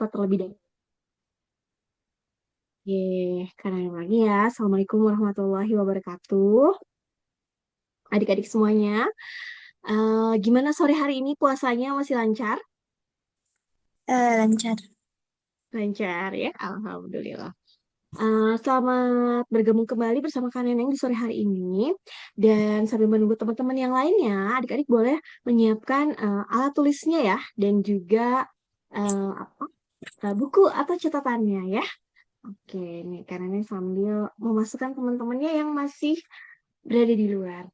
Iko terlebih dahulu. Oke, karena lagi ya. Assalamualaikum warahmatullahi wabarakatuh. Adik-adik semuanya, gimana sore hari ini puasanya masih lancar? Lancar. Lancar ya, Alhamdulillah. Selamat bergabung kembali bersama Kak Neneng di sore hari ini. Dan sambil menunggu teman-teman yang lainnya, adik-adik boleh menyiapkan alat tulisnya ya, dan juga apa, buku atau catatannya ya. Oke, nih karena ini sambil memasukkan teman-temannya yang masih berada di luar.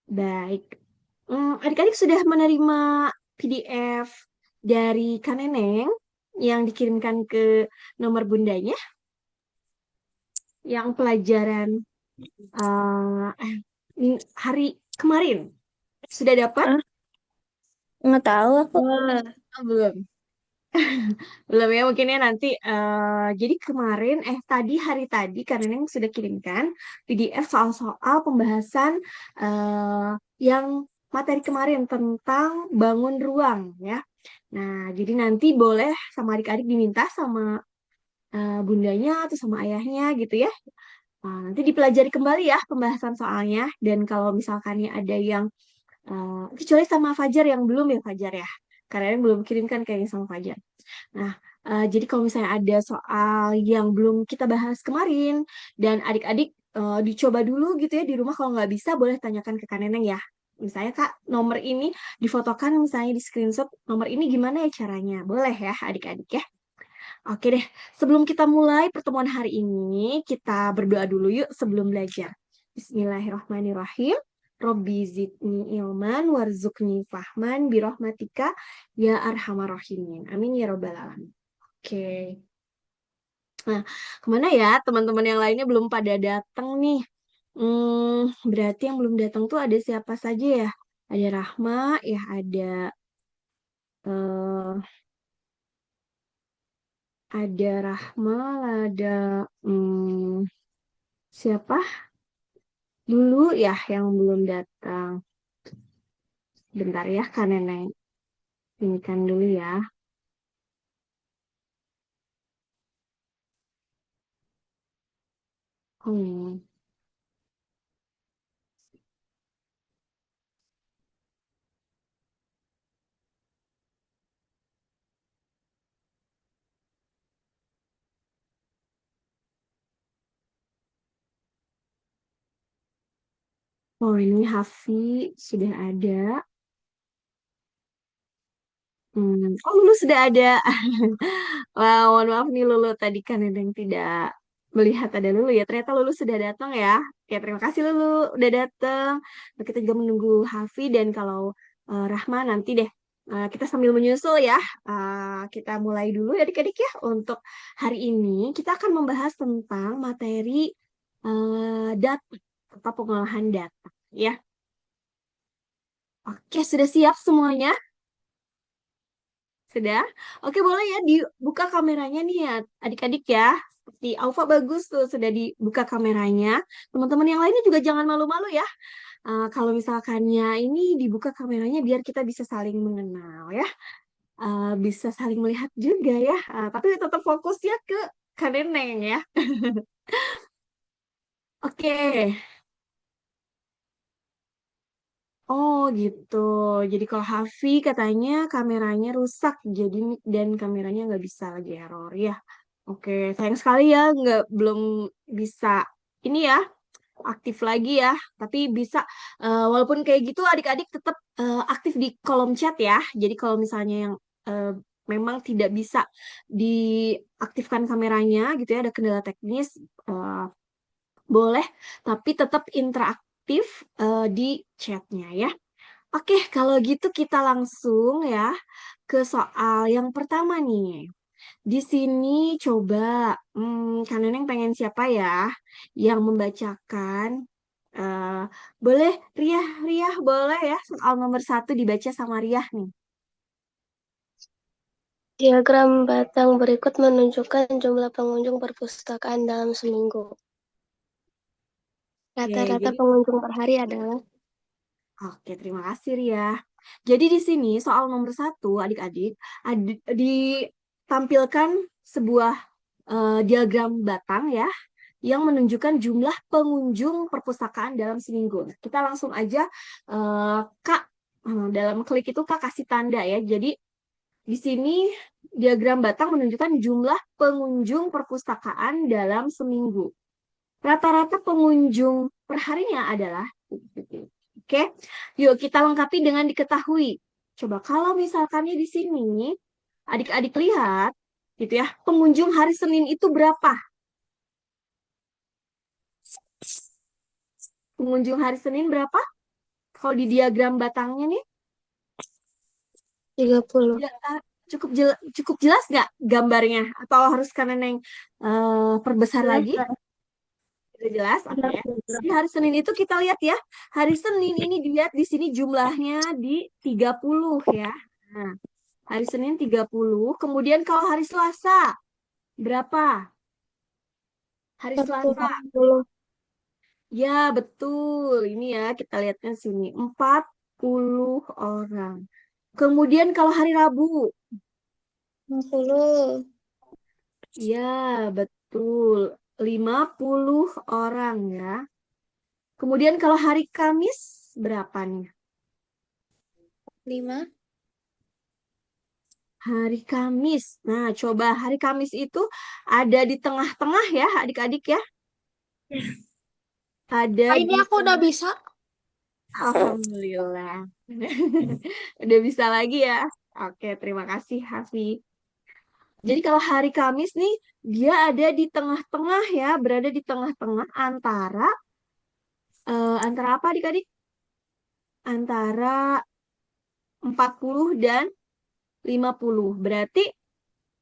Baik. Adik-adik sudah menerima PDF dari Kak Neneng yang dikirimkan ke nomor bundanya, yang pelajaran hari kemarin. Sudah dapat? Ah, nggak tahu aku. Belum. Belum ya, mungkin ya nanti. Jadi kemarin, tadi hari tadi, karena yang sudah kirimkan PDF soal-soal pembahasan eh, yang materi kemarin tentang bangun ruang ya. Nah, jadi nanti boleh sama adik-adik diminta sama bundanya atau sama ayahnya gitu ya. Nah, nanti dipelajari kembali ya pembahasan soalnya. Dan kalau misalkan ada yang kecuali sama Fajar yang belum ya Fajar ya. Karena yang belum kirimkan kayaknya sama Fajar. Nah, jadi kalau misalnya ada soal yang belum kita bahas kemarin dan adik-adik dicoba dulu gitu ya di rumah kalau nggak bisa boleh tanyakan ke Kak Neneng ya. Misalnya Kak, nomor ini difotokan misalnya di screenshot nomor ini gimana ya caranya? Boleh ya adik-adik ya. Oke deh, sebelum kita mulai pertemuan hari ini, kita berdoa dulu yuk sebelum belajar. Bismillahirrahmanirrahim. Robbi zidni ilman warzuqni fahman birahmatika ya arhamar rahimin. Amin ya robbal alamin. Oke. Nah, kemana ya teman-teman yang lainnya belum pada datang nih? Berarti yang belum datang tuh ada siapa saja ya? Ada Rahma, ya eh, ada Rahma, ada hmm, siapa? Dulu ya yang belum datang. Bentar ya, Kak Neneng. Ini kan dulu ya. Hmm. Oh, ini Hafi sudah ada. Oh, Lulu sudah ada. Wah, mohon maaf nih Lulu. Tadi kan Neneng tidak melihat ada Lulu ya. Ternyata Lulu sudah datang ya. Oke, terima kasih Lulu udah datang. Nah, kita juga menunggu Hafi dan kalau Rahma nanti deh. Kita sambil menyusul ya. Kita mulai dulu ya adik-adik ya. Untuk hari ini kita akan membahas tentang materi data atau pengolahan data ya. Oke, sudah siap semuanya? Sudah? Oke, boleh ya dibuka kameranya nih ya, adik-adik ya. Seperti Alfa bagus tuh, sudah dibuka kameranya. Teman-teman yang lainnya juga jangan malu-malu ya. Kalau misalkannya ini dibuka kameranya biar kita bisa saling mengenal ya. Bisa saling melihat juga ya. Tapi tetap fokus ya ke Kak Neneng ya. Oke. Oh gitu. Jadi kalau Hafi katanya kameranya rusak, jadi mic dan kameranya nggak bisa lagi error ya. Oke, sayang sekali ya nggak belum bisa ini ya aktif lagi ya. Tapi bisa walaupun kayak gitu adik-adik tetap aktif di kolom chat ya. Jadi kalau misalnya yang eh, memang tidak bisa diaktifkan kameranya gitu ya ada kendala teknis boleh tapi tetap interaktif di chatnya ya. Oke, kalau gitu kita langsung ya ke soal yang pertama nih. Di sini coba, Kak Neneng pengen siapa ya yang membacakan? eh Boleh Riah, Riah boleh ya soal nomor satu dibaca sama Riah nih. Diagram batang berikut menunjukkan jumlah pengunjung perpustakaan dalam seminggu. Oke, Rata-rata jadi pengunjung per hari adalah Oke, terima kasih Ria. Jadi di sini soal nomor satu, adik-adik, ditampilkan sebuah diagram batang ya, yang menunjukkan jumlah pengunjung perpustakaan dalam seminggu. Nah, kita langsung aja, Kak, dalam klik itu Kak kasih tanda ya. Jadi di sini diagram batang menunjukkan jumlah pengunjung perpustakaan dalam seminggu. Rata-rata pengunjung perharinya adalah, oke, yuk kita lengkapi dengan diketahui. Coba kalau misalkannya di sini, adik-adik lihat, gitu ya, pengunjung hari Senin itu berapa? Pengunjung hari Senin berapa? Kalau di diagram batangnya nih, 30. cukup jelas nggak gambarnya? Atau harus karena yang perbesar Jelas, lagi? Kak. Sudah jelas? Oke Jelas, ya. jelas. Di hari Senin itu kita lihat ya. Hari Senin ini dilihat di sini jumlahnya di 30 ya. Nah, hari Senin 30. Kemudian kalau hari Selasa, berapa? Hari Selasa. 40. Ya, betul. Ini ya, kita lihatnya sini. 40 orang. Kemudian kalau hari Rabu, 50. ya, betul. 50 orang ya. Kemudian kalau hari Kamis, berapa nih? 5. Hari Kamis. Nah, coba hari Kamis itu ada di tengah-tengah ya, adik-adik ya. Ada Ini di aku udah tengah. bisa. Alhamdulillah. Udah bisa lagi ya. Oke, terima kasih Hafi. Jadi kalau hari Kamis nih, dia ada di tengah-tengah ya, berada di tengah-tengah antara apa adik-adik? Antara 40 dan 50. Berarti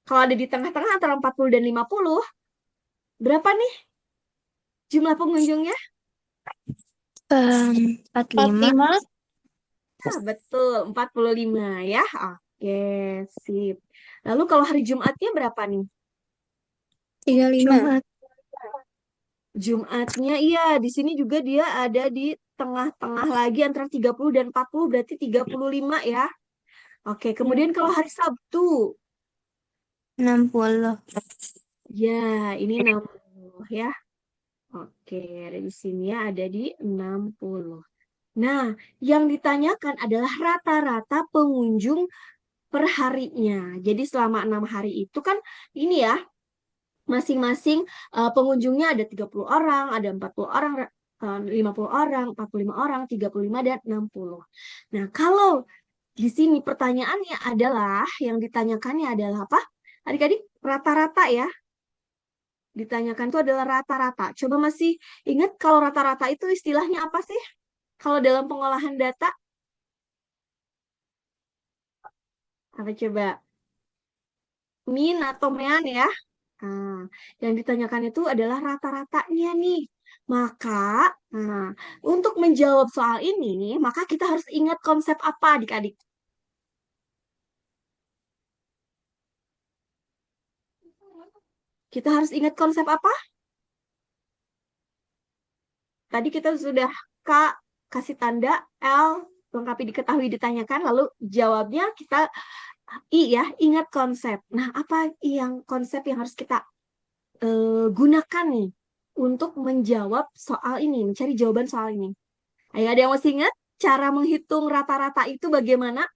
kalau ada di tengah-tengah antara 40 dan 50, berapa nih jumlah pengunjungnya? 45. Ah, betul, 45 ya. Oke, sip. Lalu kalau hari Jumatnya berapa nih? 35. Jumat. Jumatnya iya, di sini juga dia ada di tengah-tengah lagi antara 30 dan 40, berarti 35 ya. Oke, Ya. kemudian kalau hari Sabtu, 60. ya ini 60 ya. Oke, ada di sini ya, ada di 60. Nah, yang ditanyakan adalah rata-rata pengunjung per harinya. Jadi selama 6 hari itu kan ini ya, masing-masing pengunjungnya ada 30 orang, ada 40 orang, 50 orang, 45 orang, 35 dan 60. Nah, kalau di sini pertanyaannya adalah, yang ditanyakannya adalah apa? Adik-adik, rata-rata ya. Ditanyakan itu adalah rata-rata. Coba masih ingat kalau rata-rata itu istilahnya apa sih? Kalau dalam pengolahan data, apa coba? Min atau mean ya? Nah, yang ditanyakan itu adalah rata-ratanya nih. Maka, nah, untuk menjawab soal ini, maka kita harus ingat konsep apa adik-adik? Kita harus ingat konsep apa? Tadi kita sudah K kasih tanda, L lengkapi diketahui ditanyakan, lalu jawabnya kita I ya, ingat konsep. Nah, apa yang konsep yang harus kita gunakan nih untuk menjawab soal ini, mencari jawaban soal ini? Ayo, ada yang masih ingat cara menghitung rata-rata itu bagaimana?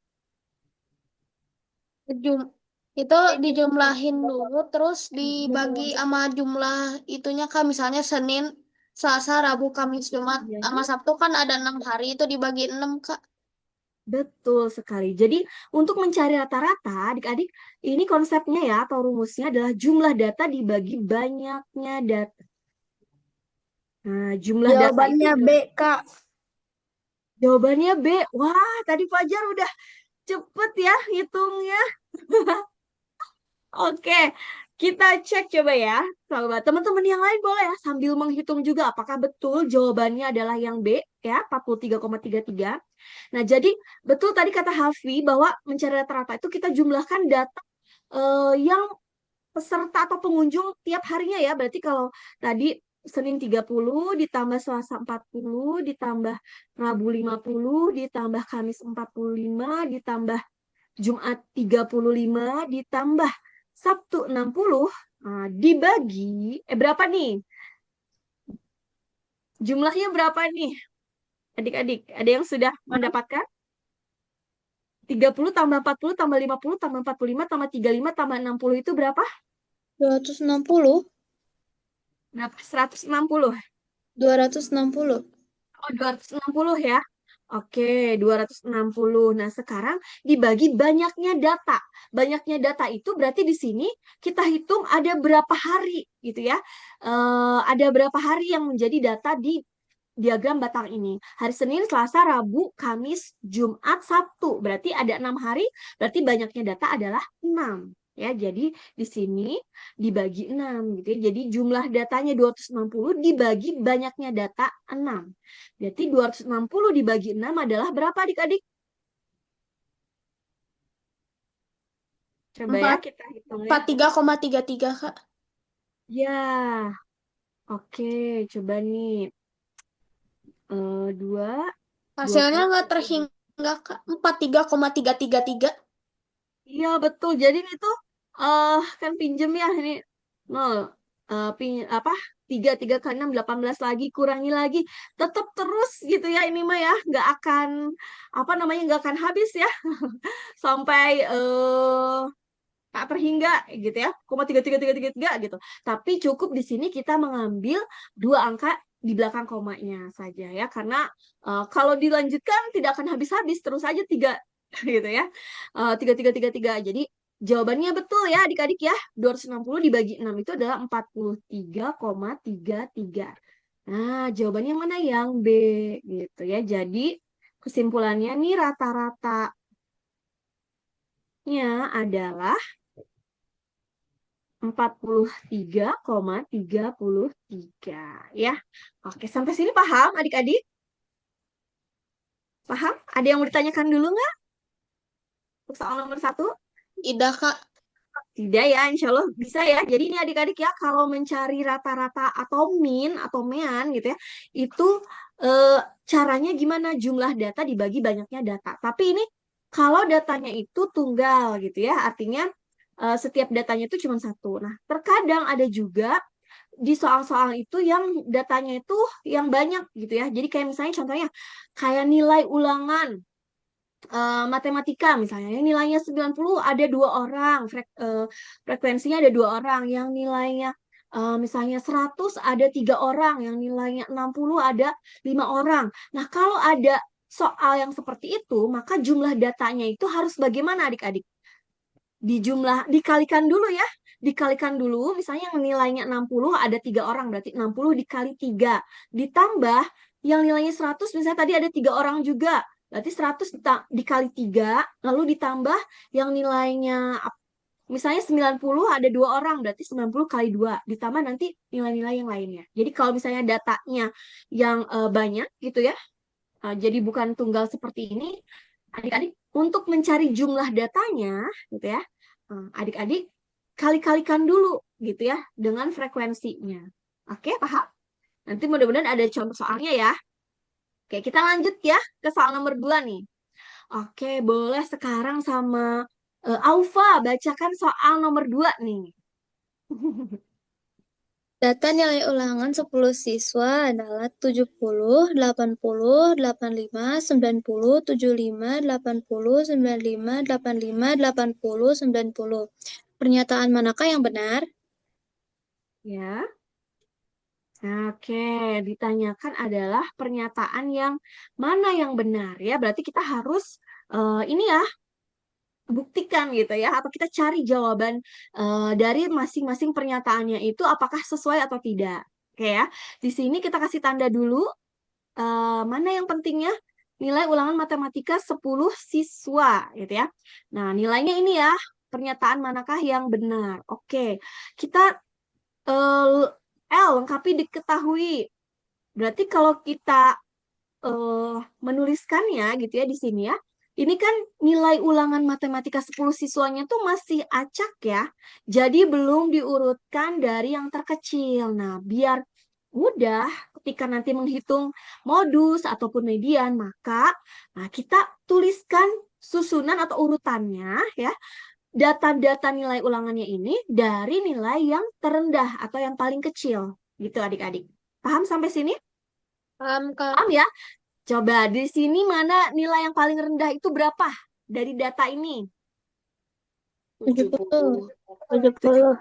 Jum itu dijumlahin dulu terus dibagi sama jumlah itunya Kak, misalnya Senin, Selasa, Rabu, Kamis, Jumat Iya. sama Sabtu kan ada 6 hari itu dibagi 6 Kak. Betul sekali. Jadi, untuk mencari rata-rata, adik-adik, ini konsepnya ya, atau rumusnya adalah jumlah data dibagi banyaknya data. Nah, jumlah data itu Jawabannya B adalah, Kak. jawabannya B. Wah, tadi Fajar udah cepet ya hitungnya. Oke, kita cek coba ya. Coba teman-teman yang lain boleh ya sambil menghitung juga apakah betul jawabannya adalah yang B ya, 43,33. Nah, jadi betul tadi kata Hafi bahwa mencari rata-rata itu kita jumlahkan data yang peserta atau pengunjung tiap harinya ya. Berarti kalau tadi Senin 30 ditambah Selasa 40 ditambah Rabu 50 ditambah Kamis 45 ditambah Jumat 35 ditambah Sabtu 60. Nah, dibagi, berapa nih? Jumlahnya berapa nih? Adik-adik, ada yang sudah mendapatkan? 30 tambah 40 tambah 50 tambah 45 tambah 35 tambah 60 itu berapa? 260. Berapa? 160. 260. Oh, 260 ya. Oke, 260. Nah, sekarang dibagi banyaknya data. Banyaknya data itu berarti di sini kita hitung ada berapa hari gitu ya. Ada berapa hari yang menjadi data di diagram batang ini. Hari Senin, Selasa, Rabu, Kamis, Jumat, Sabtu. Berarti ada 6 hari, berarti banyaknya data adalah 6. Ya, jadi di sini dibagi 6 gitu ya. Jadi jumlah datanya 260 dibagi banyaknya data 6. Berarti 260 dibagi 6 adalah berapa adik-adik? Coba ya 4, kita hitung ya. 43,33, Kak. Ya, oke, coba nih. 2, Hasilnya 20. nggak terhingga, Kak. 43,333. Iya betul. Jadi ini tuh kan pinjem ya ini nol apa 3 ke 6 18 lagi kurangi lagi tetap terus gitu ya ini mah ya nggak akan apa namanya nggak akan habis ya sampai tak terhingga gitu ya 0,33333 gitu. Tapi cukup di sini kita mengambil dua angka di belakang komanya saja ya karena kalau dilanjutkan tidak akan habis-habis terus aja tiga gitu ya. 3333. Jadi jawabannya betul ya adik-adik ya. 260 dibagi 6 itu adalah 43,33. Nah, jawabannya mana yang B gitu ya. Jadi kesimpulannya nih rata-ratanya adalah 43,33 ya. Oke, sampai sini paham adik-adik? Paham? Ada yang mau ditanyakan dulu nggak? Untuk soal nomor satu? Tidak, Kak. Tidak ya, insya Allah bisa ya. Jadi ini adik-adik ya, kalau mencari rata-rata atau min atau mean gitu ya, itu eh, caranya gimana? Jumlah data dibagi banyaknya data. Tapi ini kalau datanya itu tunggal gitu ya, artinya setiap datanya itu cuma satu. Nah, terkadang ada juga di soal-soal itu yang datanya itu yang banyak gitu ya. Jadi kayak misalnya contohnya kayak nilai ulangan matematika misalnya yang nilainya 90 ada dua orang, frekuensinya ada dua orang, yang nilainya misalnya 100 ada tiga orang, yang nilainya 60 ada lima orang. Nah, kalau ada soal yang seperti itu, maka jumlah datanya itu harus bagaimana adik-adik? Dikalikan dulu ya. Dikalikan dulu, misalnya yang nilainya 60 ada tiga orang, berarti 60 dikali 3. Ditambah yang nilainya 100, misalnya tadi ada tiga orang juga. Berarti 100 dikali 3, lalu ditambah yang nilainya misalnya 90 ada dua orang, berarti 90 kali 2. Ditambah nanti nilai-nilai yang lainnya. Jadi kalau misalnya datanya yang banyak gitu ya, jadi bukan tunggal seperti ini, adik-adik untuk mencari jumlah datanya gitu ya, adik-adik kali-kalikan dulu gitu ya dengan frekuensinya. Oke, paham? Nanti mudah-mudahan ada contoh soalnya ya. Oke, kita lanjut ya ke soal nomor 2 nih. Oke, boleh sekarang sama Aufa bacakan soal nomor 2 nih. Data nilai ulangan 10 siswa adalah 70, 80, 85, 90, 75, 80, 95, 85, 80, 90. Pernyataan manakah yang benar? Ya. Oke, ditanyakan adalah pernyataan yang mana yang benar ya. Berarti kita harus ini ya buktikan gitu ya, atau kita cari jawaban dari masing-masing pernyataannya itu apakah sesuai atau tidak. Oke ya, di sini kita kasih tanda dulu mana yang pentingnya nilai ulangan matematika 10 siswa gitu ya. Nah, nilainya ini ya, pernyataan manakah yang benar. Oke, kita lengkapi diketahui. Berarti kalau kita menuliskannya gitu ya di sini ya. Ini kan nilai ulangan matematika 10 siswanya tuh masih acak ya. Jadi belum diurutkan dari yang terkecil. Nah, biar mudah ketika nanti menghitung modus ataupun median, maka kita tuliskan susunan atau urutannya ya, data-data nilai ulangannya ini dari nilai yang terendah atau yang paling kecil. Gitu adik-adik. Paham sampai sini? Paham, Kak. Paham ya? Coba di sini mana nilai yang paling rendah itu berapa dari data ini? 70. 70. 70.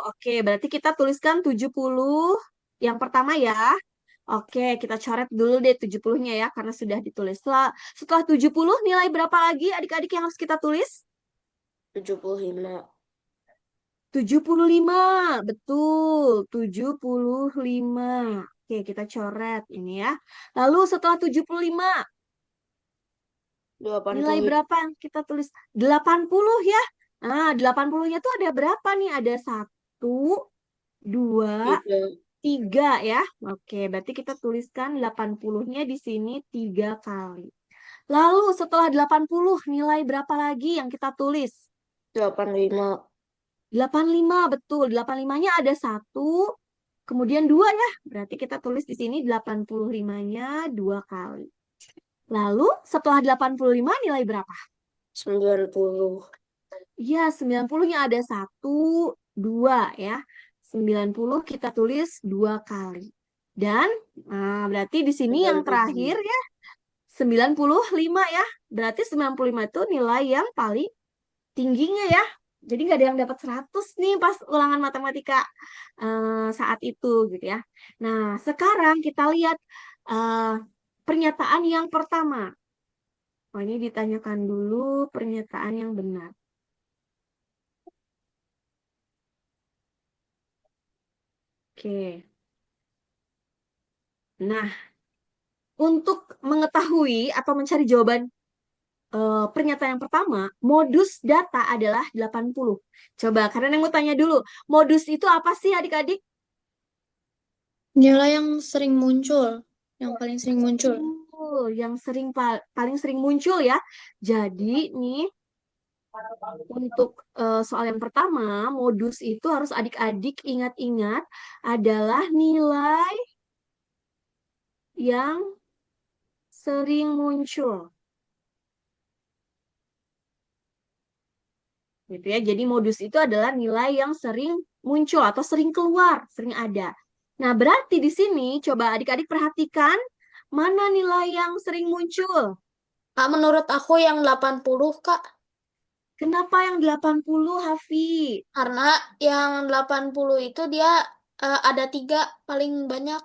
Oke, berarti kita tuliskan 70 yang pertama ya. Oke, kita coret dulu deh 70-nya ya, karena sudah ditulis. Setelah 70, nilai berapa lagi adik-adik yang harus kita tulis? 75. 75, betul. 75. Oke, kita coret ini ya. Lalu setelah 75, nilai 80. berapa yang kita tulis? 80 ya. Nah, 80-nya tuh ada berapa nih? Ada 1, 2, 3. 3 ya. Oke, berarti kita tuliskan 80-nya di sini 3 kali. Lalu setelah 80, nilai berapa lagi yang kita tulis? 85. 85, betul. 85-nya ada 1, kemudian 2 ya. Berarti kita tulis di sini 85-nya 2 kali. Lalu setelah 85 nilai berapa? 90. Iya, 90-nya ada 1, 2 ya. 90 kita tulis 2 kali. Dan berarti di sini yang terakhir ya 95 ya. Berarti 95 itu nilai yang paling tingginya ya. Jadi nggak ada yang dapat 100 nih pas ulangan matematika saat itu gitu ya. Nah, sekarang kita lihat pernyataan yang pertama. Oh, ini ditanyakan dulu pernyataan yang benar. Oke. Nah, untuk mengetahui atau mencari jawaban pernyataan yang pertama, modus data adalah 80. Coba, karena yang mau tanya dulu, modus itu apa sih adik-adik? Nilai yang sering muncul, yang paling sering muncul. Yang paling sering muncul ya. Jadi nih untuk soal yang pertama, modus itu harus adik-adik ingat-ingat adalah nilai yang sering muncul. Gitu ya. Jadi modus itu adalah nilai yang sering muncul atau sering keluar, sering ada. Nah, berarti di sini coba adik-adik perhatikan mana nilai yang sering muncul. Kak, menurut aku yang 80, Kak. Kenapa yang 80, Hafi? Karena yang 80 itu dia ada 3 paling banyak.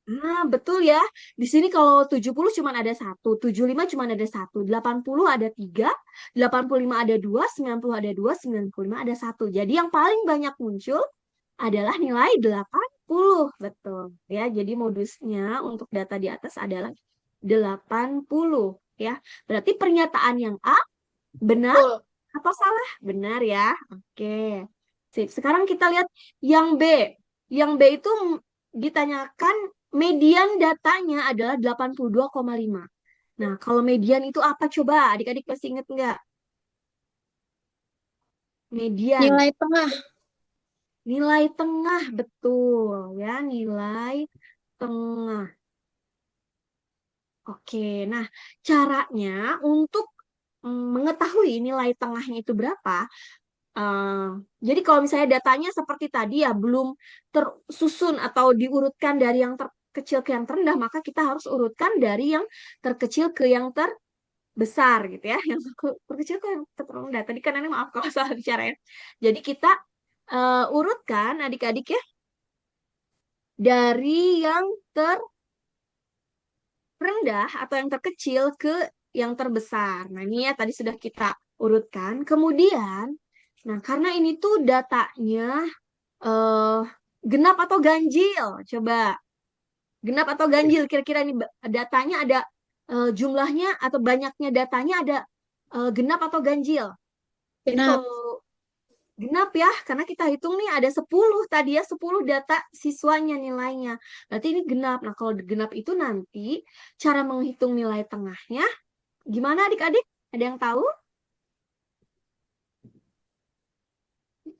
Nah, betul ya. Di sini kalau 70 cuma ada 1, 75 cuma ada 1, 80 ada 3, 85 ada 2, 90 ada 2, 95 ada 1. Jadi yang paling banyak muncul adalah nilai 80. Betul ya. Jadi modusnya untuk data di atas adalah 80 ya. Berarti pernyataan yang A benar Betul. atau salah? Benar ya. Oke. Sip. Sekarang kita lihat yang B. Yang B itu ditanyakan median datanya adalah 82,5. Nah, kalau median itu apa coba? Adik-adik pasti inget nggak? Median. Nilai tengah. Nilai tengah, betul ya. Nilai tengah. Oke, nah caranya untuk mengetahui nilai tengahnya itu berapa, jadi kalau misalnya datanya seperti tadi ya belum tersusun atau diurutkan dari yang terkecil ke yang terendah, maka kita harus urutkan dari yang terkecil ke yang terbesar gitu ya. Yang terkecil ke yang terendah. Tadi kan ini maaf kalau salah bicara ya. Jadi kita urutkan adik-adik ya dari yang terendah atau yang terkecil ke yang terbesar. Nah, ini ya tadi sudah kita urutkan. Kemudian, nah karena ini tuh datanya eh genap atau ganjil? Coba genap atau ganjil? Kira-kira ini datanya ada jumlahnya atau banyaknya datanya ada genap atau ganjil? Jadi Genap. kalau genap ya, karena kita hitung nih ada 10 tadi ya, 10 data siswanya nilainya. Berarti ini genap. Nah, kalau genap itu nanti cara menghitung nilai tengahnya gimana adik-adik? Ada yang tahu?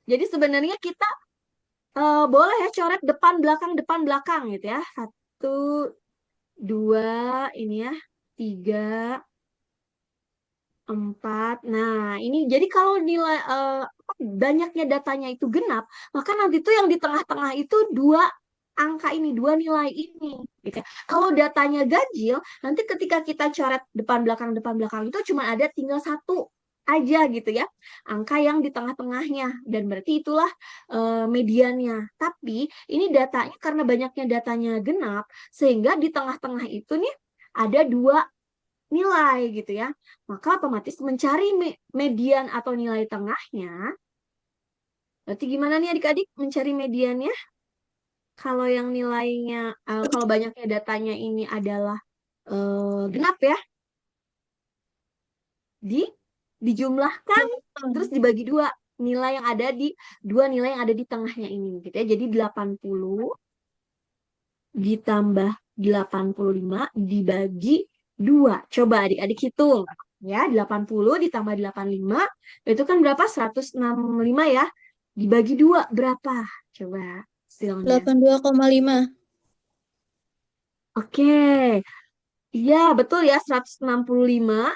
Jadi sebenarnya kita Boleh ya coret depan belakang gitu ya. 1, 2, ini ya, 3, 4. Nah, ini jadi kalau nilai banyaknya datanya itu genap, maka nanti tuh yang di tengah-tengah itu dua angka ini, dua nilai ini, gitu ya. Kalau datanya ganjil, nanti ketika kita coret depan belakang itu cuma ada tinggal satu aja gitu ya, angka yang di tengah-tengahnya, dan berarti itulah mediannya. Tapi ini datanya karena banyaknya datanya genap, sehingga di tengah-tengah itu nih ada dua nilai gitu ya. Maka otomatis mencari median atau nilai tengahnya. Berarti gimana nih adik-adik mencari mediannya? Kalau yang nilainya, kalau banyaknya datanya ini adalah genap ya, di dijumlahkan terus dibagi dua nilai yang ada di dua nilai yang ada di tengahnya ini gitu ya. Jadi 80 ditambah 85 dibagi 2. Coba adik-adik hitung. Ya, 80 ditambah 85 itu kan berapa? 165 ya. Dibagi 2 berapa? Coba hasilnya. 82,5. Oke. Iya, betul ya. 165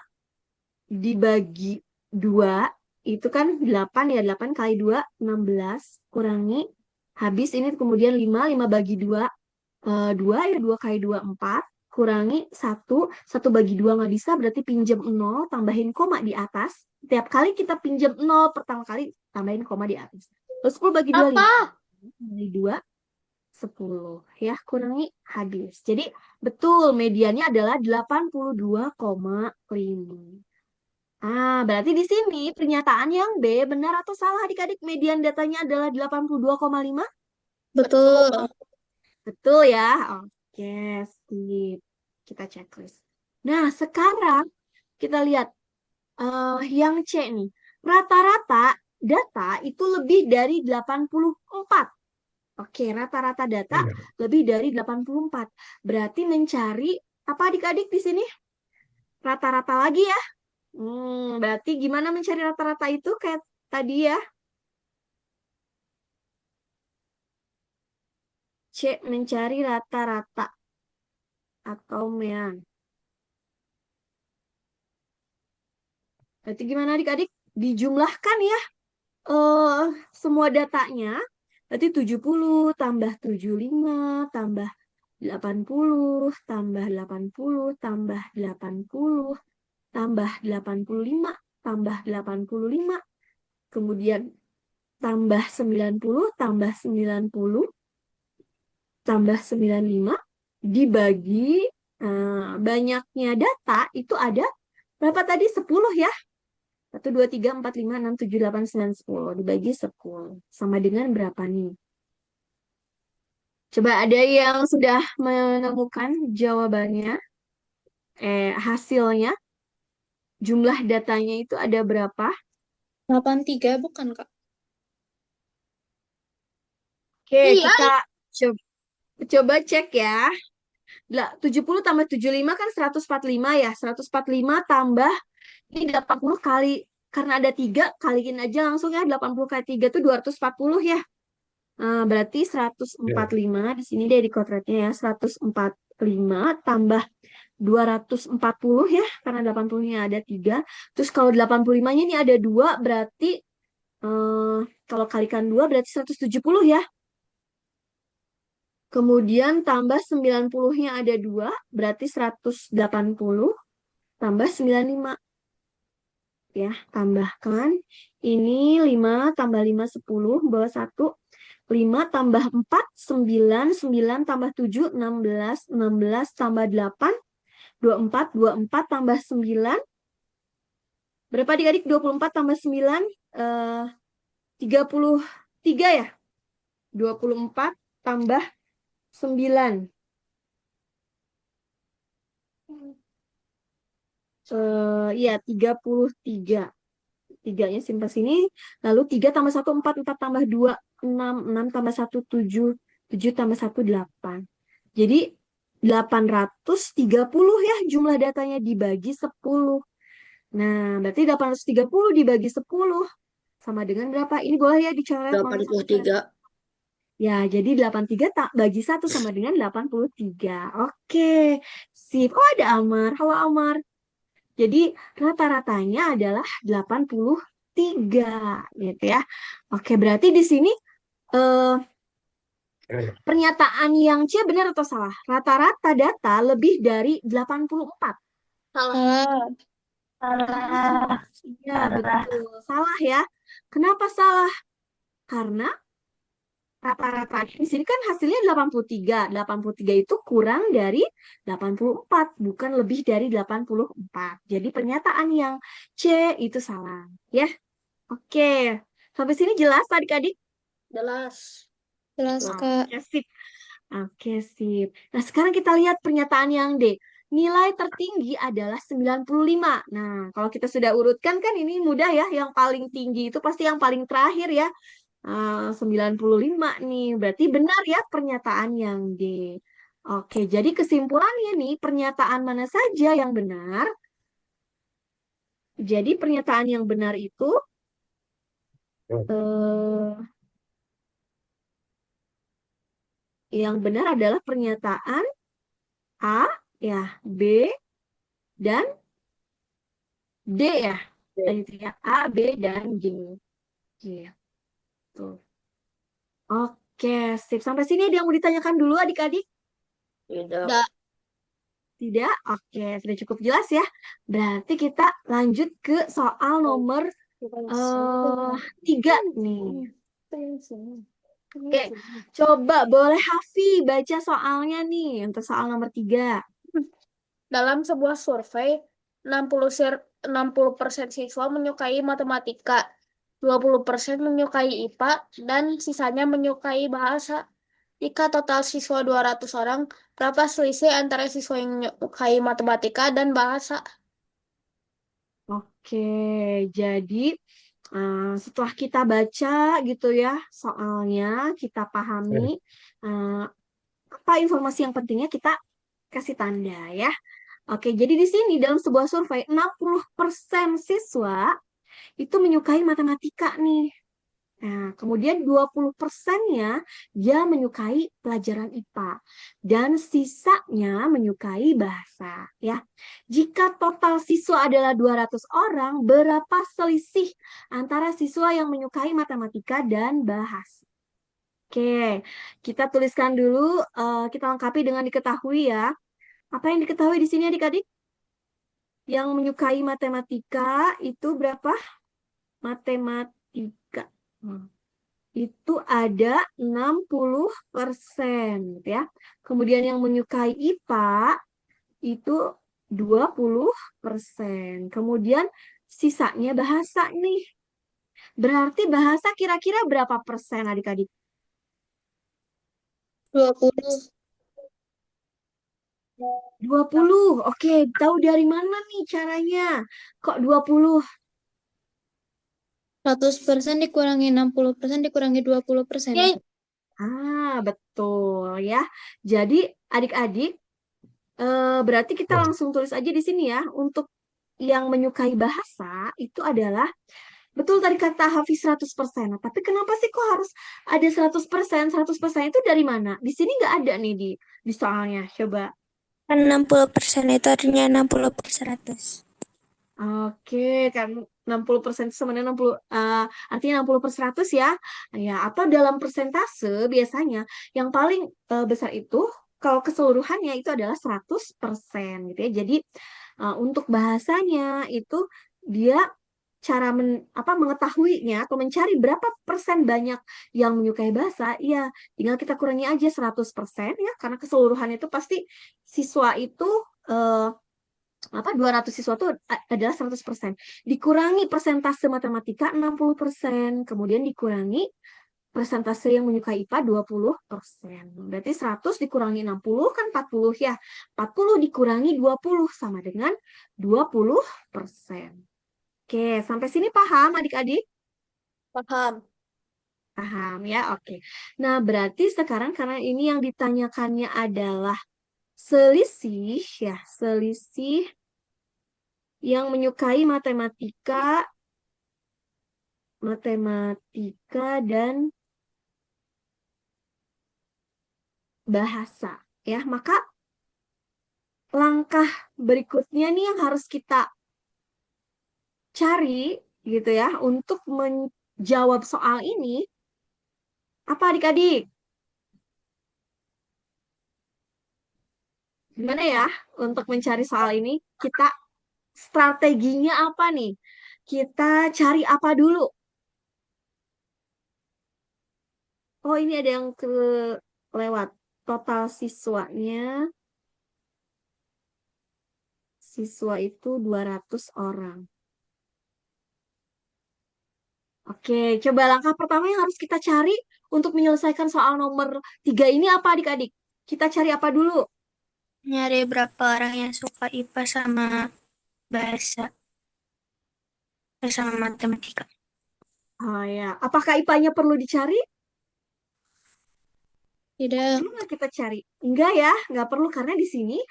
dibagi 2 itu kan 8 ya. 8 kali 2 16 kurangi habis ini kemudian 5 bagi 2 2 ya, 2 kali 2 4 kurangi 1 bagi 2 nggak bisa berarti pinjam 0 tambahin koma di atas. Tiap kali kita pinjam 0 pertama kali tambahin koma di atas. Terus 10 bagi 2 5 Apa? bagi 2 10 ya, kurangi habis. Jadi betul mediannya adalah 82,5. Berarti di sini pernyataan yang B benar atau salah adik-adik? Median datanya adalah 82,5? Betul. Betul ya? Oke, sip. Kita checklist. Nah, sekarang kita lihat yang C nih. Rata-rata data itu lebih dari 84. Oke, rata-rata data lebih dari 84. Berarti mencari apa adik-adik di sini? Rata-rata lagi ya. Berarti gimana mencari rata-rata itu kayak tadi ya? C mencari rata-rata atau mean. Berarti gimana adik-adik? Dijumlahkan ya eh semua datanya. Berarti 70 tambah 75 tambah 80 tambah 80 tambah 80 tambah 85 tambah 85 kemudian tambah 90 tambah 90 tambah 95 dibagi banyaknya data itu ada berapa tadi? 10 ya. 1, 2, 3, 4, 5, 6, 7, 8, 9, 10 dibagi 10 sama dengan berapa nih? Coba ada yang sudah menemukan jawabannya, hasilnya, jumlah datanya itu ada berapa? 83 bukan, Kak? Oke, Iya, kita coba cek ya. 70 tambah 75 kan 145 ya. 145 tambah ini 80 kali, karena ada 3, kaliin aja langsung ya. 80 kali 3 itu 240 ya. Berarti 145 di sini deh di kodratnya ya. 145 tambah 240 ya, karena 80-nya ada 3. Terus kalau 85-nya ini ada 2, berarti eh, kalau kalikan 2 berarti 170 ya. Kemudian tambah 90-nya ada 2, berarti 180 tambah 95 ya. Tambahkan ini 5 tambah 5 10 bawah 1. 5 tambah 4 9, 9 tambah 7 16, 16 tambah 8 24, 24 tambah 9. Berapa adik-adik? 24 tambah 9, 33 ya? 24 tambah 9. Iya, 33. 3-nya simpan sini. Lalu 3 tambah 1, 4. 4 tambah 2, 6. 6 tambah 1, 7. 7 tambah 1, 8. Jadi 830 ya jumlah datanya dibagi 10. Nah, berarti 830 dibagi 10 sama dengan berapa? Ini boleh ya dicoret mana satu 83. Ya, jadi 83 tak bagi 1 sama dengan 83. Oke, sip. Oh, ada Amar. Halo, Amar. Jadi, rata-ratanya adalah 83, gitu ya. Oke, berarti di sini eh, pernyataan yang C benar atau salah? Rata-rata data lebih dari 84. Salah. Salah. Salah. Iya, betul. Salah ya. Kenapa salah? Karena rata-rata di sini kan hasilnya 83. 83 itu kurang dari 84, bukan lebih dari 84. Jadi pernyataan yang C itu salah. Ya, oke. Sampai sini jelas adik-adik? Jelas. Jelas, Nah, Kak. Oke, sip. Oke, sip. Nah, sekarang kita lihat pernyataan yang D. Nilai tertinggi adalah 95. Nah, kalau kita sudah urutkan kan ini mudah ya. Yang paling tinggi itu pasti yang paling terakhir ya. 95 nih. Berarti benar ya pernyataan yang D. Oke, jadi kesimpulannya nih, pernyataan mana saja yang benar? Jadi pernyataan yang benar itu eh, yang benar adalah pernyataan A, ya, B, dan D ya. Tadi itu ya, A, B, dan G. Gitu. Oke, sip. Sampai sini ada yang mau ditanyakan dulu adik-adik? tidak. Udah. Tidak? Oke, sudah cukup jelas ya. Berarti kita lanjut ke soal nomor eh 3 nih. Oke, coba boleh Hafi baca soalnya nih untuk soal nomor 3. Dalam sebuah survei, 60% siswa menyukai matematika, 20% menyukai IPA, dan sisanya menyukai bahasa. Jika total siswa 200 orang, berapa selisih antara siswa yang menyukai matematika dan bahasa? Oke, jadi setelah kita baca gitu ya soalnya, kita pahami eh, apa informasi yang pentingnya kita kasih tanda ya. Oke, jadi di sini dalam sebuah survei 60% siswa itu menyukai matematika nih. Nah, kemudian 20%-nya dia menyukai pelajaran IPA dan sisanya menyukai bahasa ya. Jika total siswa adalah 200 orang, berapa selisih antara siswa yang menyukai matematika dan bahasa? Oke, kita tuliskan dulu, kita lengkapi dengan diketahui ya. Apa yang diketahui di sini adik-adik? Yang menyukai matematika itu berapa? Matematika. Itu ada 60% gitu ya. Kemudian yang menyukai IPA itu 20%. Kemudian sisanya bahasa nih. Berarti bahasa kira-kira berapa persen adik-adik? 20. 20. Oke, tahu dari mana nih caranya? Kok 20? 100% dikurangi 60% dikurangi 20%. Betul ya. Jadi adik-adik, berarti kita langsung tulis aja di sini ya. Untuk yang menyukai bahasa itu adalah, betul tadi kata Hafiz 100%. Nah, tapi kenapa sih kok harus ada 100%? 100% itu dari mana? Di sini nggak ada nih di soalnya. Coba. Kan 60% itu artinya 60 per 100. Oke, kan 60% itu sama dengan 60, artinya 60 per 100 ya. Ya, atau dalam persentase biasanya yang paling besar itu kalau keseluruhannya itu adalah 100% gitu ya. Jadi untuk bahasanya itu dia cara mengetahuinya atau mencari berapa persen banyak yang menyukai bahasa, ya tinggal kita kurangi aja 100% ya, karena keseluruhan itu pasti siswa itu eh, 200 siswa itu adalah 100%. Dikurangi persentase matematika 60%, kemudian dikurangi persentase yang menyukai IPA 20%. Berarti 100 dikurangi 60 kan 40 ya. 40 dikurangi 20 sama dengan 20%. Oke, sampai sini paham adik-adik? Paham. Paham ya, oke. Nah, berarti sekarang karena ini yang ditanyakannya adalah selisih ya, selisih yang menyukai matematika dan bahasa. Ya, maka langkah berikutnya nih yang harus kita cari gitu ya untuk menjawab soal ini apa adik-adik? Gimana ya untuk mencari soal ini? Kita strateginya apa nih? Kita cari apa dulu? Oh, ini ada yang kelewat. Total siswa itu 200 orang. Oke, coba langkah pertama yang harus kita cari untuk menyelesaikan soal nomor 3 ini apa adik-adik? Kita cari apa dulu? Nyari berapa orang yang suka IPA sama bahasa sama matematika. Oh ya, apakah IPA-nya perlu dicari? Tidak. Perlu nggak kita cari? Enggak ya, nggak perlu karena di sini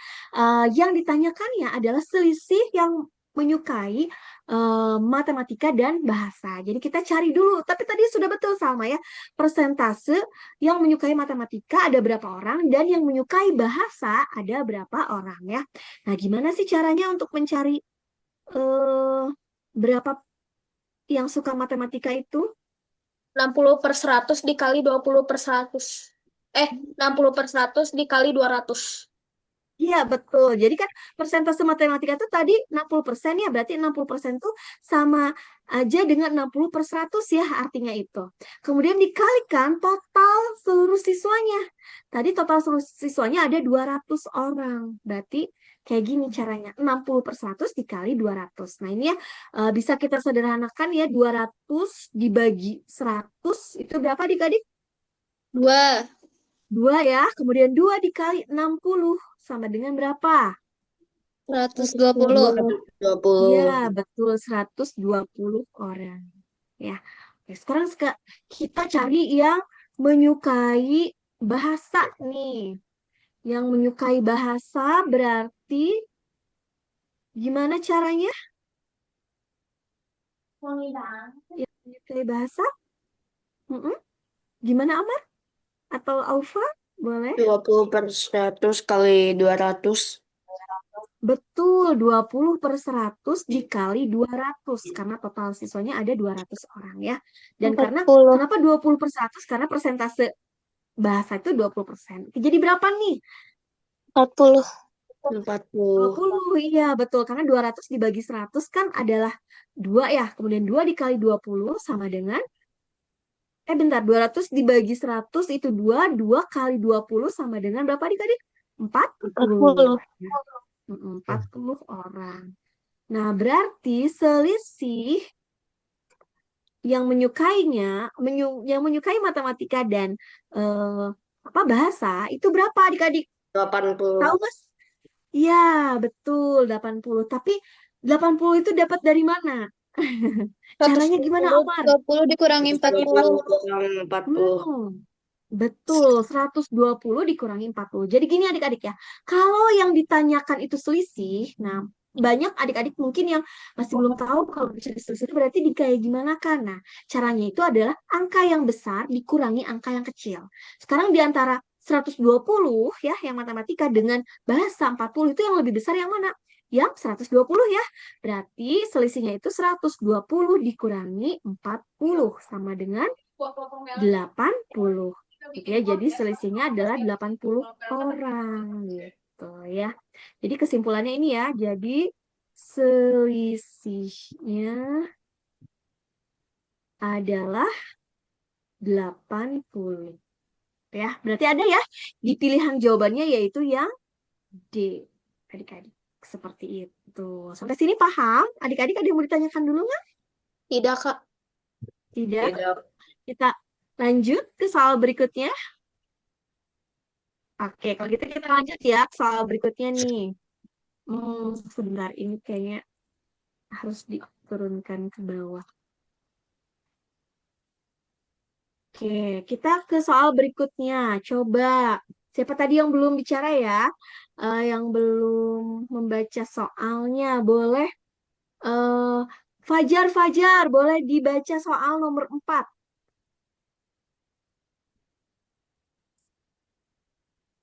yang ditanyakannya adalah selisih yang menyukai matematika dan bahasa. Jadi kita cari dulu. Tapi tadi sudah betul sama ya, persentase yang menyukai matematika ada berapa orang dan yang menyukai bahasa ada berapa orang ya. Nah, gimana sih caranya untuk mencari eh, berapa yang suka matematika itu? 60/100 dikali 20/100. 60/100 dikali 200. Iya, betul. Jadi kan persentase matematika itu tadi 60% ya, berarti 60% itu sama aja dengan 60/100 ya artinya itu. Kemudian dikalikan total seluruh siswanya. Tadi total seluruh siswanya ada 200 orang. Berarti kayak gini caranya, 60/100 dikali 200. Nah ini ya bisa kita sederhanakan ya, 200 dibagi 100 itu berapa adik-adik? 2. 2 ya, kemudian 2 dikali 60 sama dengan berapa? 120. 20. Iya, betul 120 orang. Ya. Oke, sekarang kita cari yang menyukai bahasa nih. Yang menyukai bahasa berarti gimana caranya? Yang menyukai bahasa? Mm-mm. Gimana Amar? Atau Aufa? Boleh? 20/100 kali 200. Betul, 20/100 dikali 200 karena total siswanya ada 200 orang ya. Dan karena 40. kenapa 20/100? Karena persentase bahasa itu 20%. Jadi berapa nih? 40. 40. 20, iya betul. Karena 200 dibagi 100 kan adalah 2 ya. Kemudian 2 dikali 20 sama dengan, bentar, 200 dibagi 100 itu 2, 2 kali 20 sama dengan berapa adik-adik? 40. 40. 40 orang. Nah, berarti selisih yang menyukainya, yang menyukai matematika dan eh, bahasa itu berapa adik-adik? 80. Tahu Mas? Iya, betul 80. Tapi 80 itu dapat dari mana? Caranya gimana, Omar? 20 dikurangi 40. 40. Betul, 120 dikurangi 40. Jadi gini adik-adik ya, kalau yang ditanyakan itu selisih, nah banyak adik-adik mungkin yang masih belum tahu kalau bicara selisih itu berarti di kayak gimana kan. Nah, caranya itu adalah angka yang besar dikurangi angka yang kecil. Sekarang di antara 120 ya, yang matematika dengan bahasa 40 itu yang lebih besar yang mana? Yang 120 ya. Berarti selisihnya itu 120 dikurangi 40 sama dengan 80 gitu ya. Jadi selisihnya adalah 80 orang gitu ya. Jadi kesimpulannya ini ya. Jadi selisihnya adalah 80. Ya, berarti ada ya di pilihan jawabannya yaitu yang D. Adik-adik seperti itu. Sampai sini paham? Adik-adik ada yang mau ditanyakan dulu nggak? Tidak, Kak. Tidak. Tidak. Kita lanjut ke soal berikutnya. Oke, kalau gitu kita lanjut ya ke soal berikutnya nih. Sebentar ini kayaknya harus diturunkan ke bawah. Oke, kita ke soal berikutnya. Coba, siapa tadi yang belum bicara ya? Yang belum membaca soalnya, boleh. eh Fajar, Fajar, boleh dibaca soal nomor 4.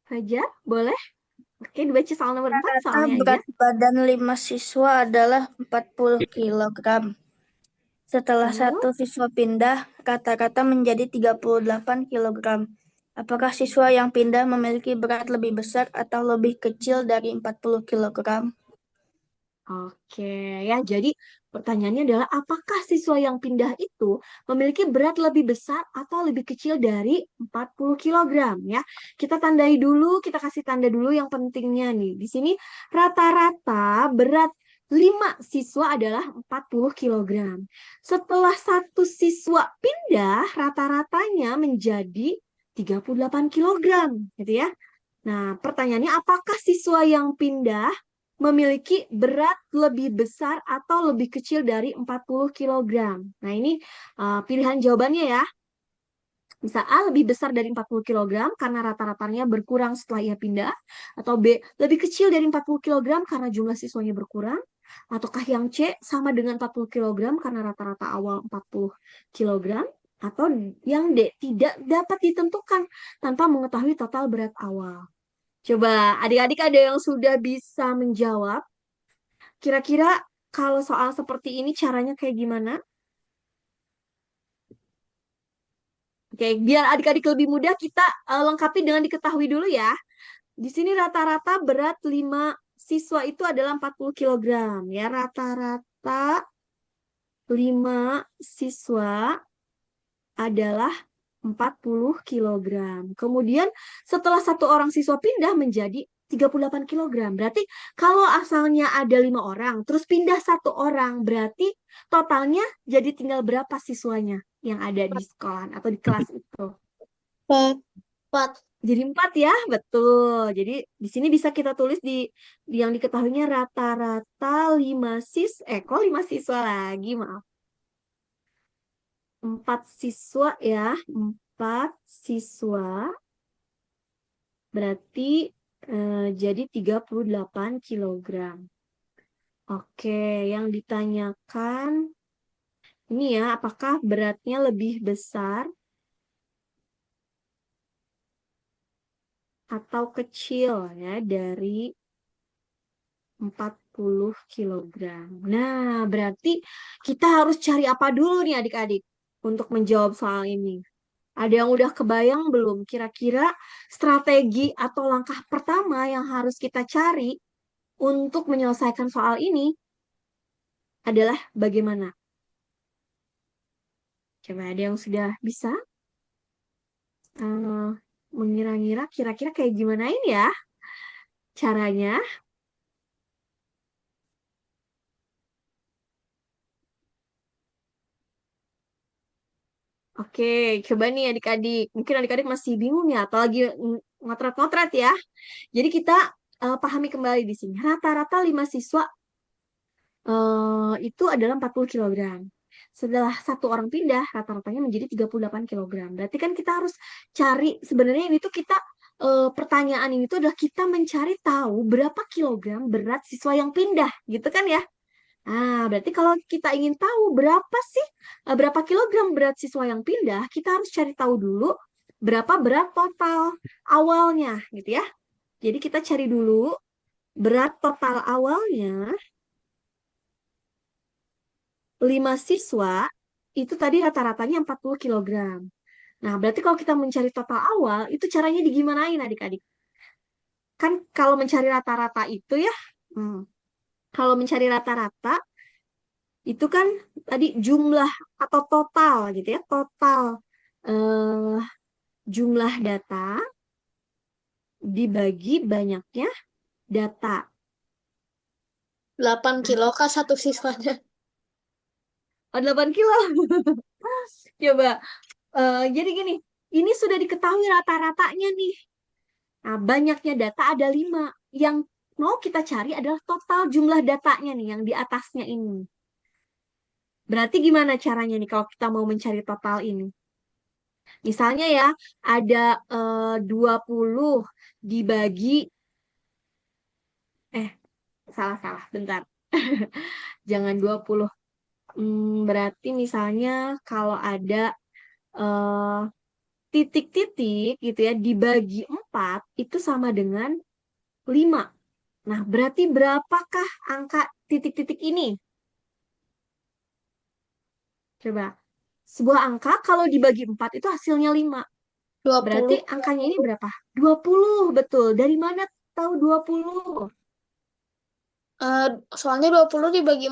Fajar, boleh? Oke, dibaca soal nomor 4 Rata soalnya aja. berat badan 5 siswa adalah 40 kilogram. Setelah Lalu, satu siswa pindah, rata-rata menjadi 38 kilogram. Apakah siswa yang pindah memiliki berat lebih besar atau lebih kecil dari 40 kilogram? oke ya, jadi pertanyaannya adalah apakah siswa yang pindah itu memiliki berat lebih besar atau lebih kecil dari 40 kilogram ya. Kita tandai dulu, kita kasih tanda dulu yang pentingnya nih. Di sini rata-rata berat 5 siswa adalah 40 kilogram. Setelah satu siswa pindah, rata-ratanya menjadi 38 kilogram, gitu ya. Nah, pertanyaannya apakah siswa yang pindah memiliki berat lebih besar atau lebih kecil dari 40 kilogram? Nah, ini pilihan jawabannya ya. Bisa A lebih besar dari 40 kilogram karena rata-ratanya berkurang setelah ia pindah. Atau B lebih kecil dari 40 kilogram karena jumlah siswanya berkurang. Ataukah yang C sama dengan 40 kilogram karena rata-rata awal 40 kilogram. Atau yang D tidak dapat ditentukan tanpa mengetahui total berat awal. Coba adik-adik ada yang sudah bisa menjawab. Kira-kira kalau soal seperti ini caranya kayak gimana? Oke, biar adik-adik lebih mudah kita lengkapi dengan diketahui dulu ya. Di sini rata-rata berat 5 siswa itu adalah 40 kilogram ya. Rata-rata 5 siswa adalah 40 kilogram. Kemudian setelah satu orang siswa pindah menjadi 38 kilogram. Berarti kalau asalnya ada 5 orang, terus pindah satu orang, berarti totalnya jadi tinggal berapa siswanya yang ada di sekolah atau di kelas itu? 4. Jadi 4 ya, betul. Jadi di sini bisa kita tulis di yang diketahuinya rata-rata 5 kok 5 siswa lagi, maaf. 4 siswa ya, 4 siswa berarti jadi 38 kilogram. Oke, yang ditanyakan ini ya, apakah beratnya lebih besar atau kecil ya dari 40 kilogram. Nah, berarti kita harus cari apa dulu nih adik-adik untuk menjawab soal ini. Ada yang udah kebayang belum? Kira-kira strategi atau langkah pertama yang harus kita cari untuk menyelesaikan soal ini adalah bagaimana? Coba ada yang sudah bisa eh, mengira-ngira kira-kira kayak gimana ini ya caranya? Oke, coba nih adik-adik. Mungkin adik-adik masih bingung ya atau lagi ngotret-ngotret ya. Jadi kita pahami kembali di sini. Rata-rata 5 siswa itu adalah 40 kilogram. Setelah satu orang pindah, rata-ratanya menjadi 38 kilogram. Berarti kan kita harus cari, sebenarnya ini tuh kita, pertanyaan ini tuh adalah kita mencari tahu berapa kilogram berat siswa yang pindah, gitu kan ya? Nah, berarti kalau kita ingin tahu berapa sih, berapa kilogram berat siswa yang pindah, kita harus cari tahu dulu berapa berat total awalnya, gitu ya. Jadi kita cari dulu berat total awalnya 5 siswa itu tadi rata-ratanya 40 kilogram. Nah, berarti kalau kita mencari total awal, itu caranya digimanain adik-adik? Kan kalau mencari rata-rata itu ya, kalau mencari rata-rata itu kan tadi jumlah atau total gitu ya, total eh, jumlah data dibagi banyaknya data. 8 kilo kah satu siswanya? Oh, 8 kilo. Coba, jadi gini, ini sudah diketahui rata-ratanya nih. Nah, banyaknya data ada 5. Yang mau kita cari adalah total jumlah datanya nih, yang di atasnya ini. Berarti gimana caranya nih kalau kita mau mencari total ini? Misalnya ya, ada 20 dibagi, eh, salah-salah, bentar. Jangan 20. Berarti misalnya kalau ada eh, titik-titik gitu ya dibagi 4 itu sama dengan 5. Nah, berarti berapakah angka titik-titik ini? Coba. Sebuah angka kalau dibagi 4 itu hasilnya 5. Berarti 20. angkanya ini berapa? 20, betul. Dari mana tahu 20? Eh, soalnya 20 dibagi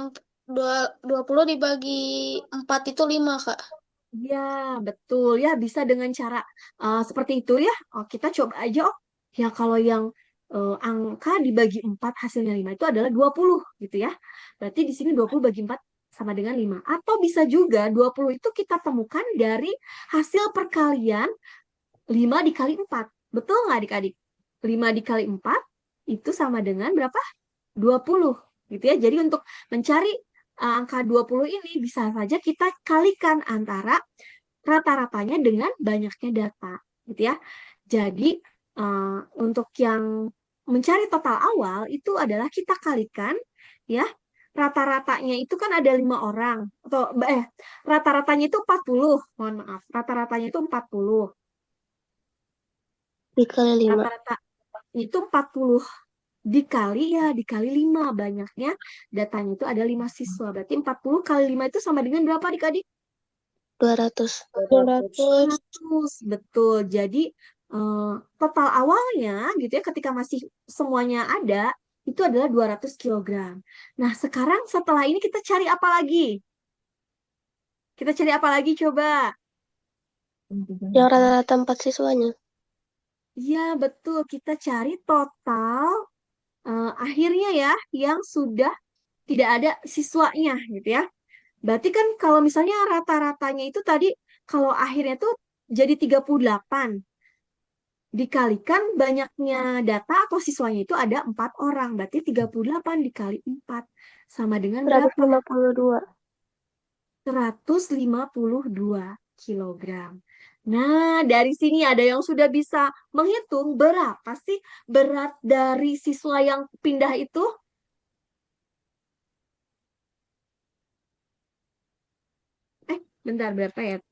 20 dibagi 4 itu 5, Kak. Ya, betul. Ya, bisa dengan cara seperti itu ya. Oh, kita coba aja. Oh, ya kalau yang angka dibagi 4 hasilnya 5 itu adalah 20 gitu ya. Berarti di sini 20 bagi 4 sama dengan 5. Atau bisa juga 20 itu kita temukan dari hasil perkalian 5 dikali 4. Betul nggak adik-adik? 5 dikali 4 itu sama dengan berapa? 20 gitu ya. Jadi untuk mencari angka 20 ini bisa saja kita kalikan antara rata-ratanya dengan banyaknya data gitu ya. Jadi untuk yang mencari total awal itu adalah kita kalikan ya, rata-ratanya itu kan ada 5 orang atau rata-ratanya itu 40, mohon maaf, rata-ratanya itu 40. Dikali 5. Rata-rata itu 40 dikali 5, banyaknya datanya itu ada 5 siswa. Berarti 40 kali 5 itu sama dengan berapa adik-adik? 200. 200. 100, betul. Jadi total awalnya gitu ya ketika masih semuanya ada itu adalah 200 kilogram. Nah, sekarang setelah ini kita cari apa lagi? Kita cari apa lagi coba? Yang rata-rata 4 siswanya. Iya, betul. Kita cari total akhirnya ya yang sudah tidak ada siswanya gitu ya. Berarti kan kalau misalnya rata-ratanya itu tadi kalau akhirnya tuh jadi 38 dikalikan banyaknya data atau siswanya itu ada 4 orang. Berarti 38 dikali 4 sama dengan berapa? 152. 152 kilogram. Nah, dari sini ada yang sudah bisa menghitung berapa sih berat dari siswa yang pindah itu? Bentar, berapa ya?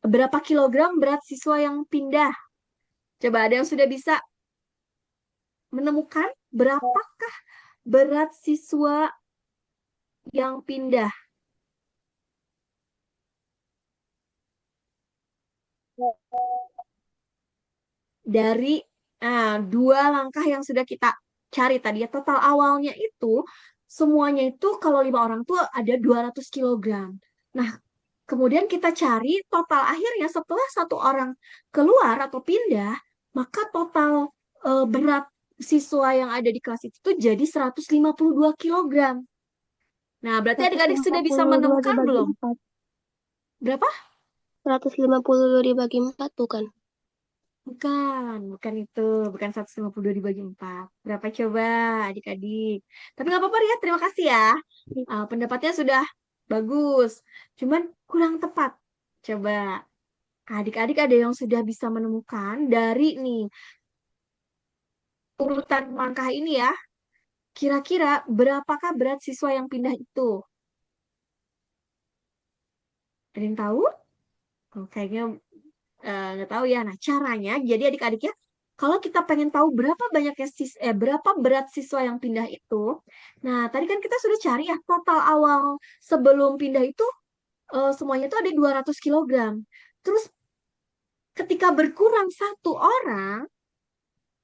Berapa kilogram berat siswa yang pindah? Coba ada yang sudah bisa menemukan berapakah berat siswa yang pindah? Dari dua langkah yang sudah kita cari tadi ya, total awalnya itu semuanya itu kalau 5 orang tuh ada 200 kilogram. Nah, kemudian kita cari total akhirnya setelah 1 orang keluar atau pindah, maka total berat siswa yang ada di kelas itu tuh jadi 152 kilogram. Nah, berarti adik-adik sudah bisa 152 menemukan dibagi belum? 4. Berapa? 152 dibagi 4 bukan? Bukan itu. Bukan 152 dibagi 4. Berapa coba adik-adik? Tapi nggak apa-apa ya, terima kasih ya. Pendapatnya sudah bagus. Cuman kurang tepat. Coba adik-adik ada yang sudah bisa menemukan dari nih urutan langkah ini ya. Kira-kira berapakah berat siswa yang pindah itu? Ada yang tahu? Oh, kayaknya nggak tahu ya. Nah, caranya jadi adik-adik ya, kalau kita pengen tahu berapa berat siswa yang pindah itu. Nah, tadi kan kita sudah cari ya total awal sebelum pindah itu semuanya itu ada 200 kilogram. Terus ketika berkurang 1 orang,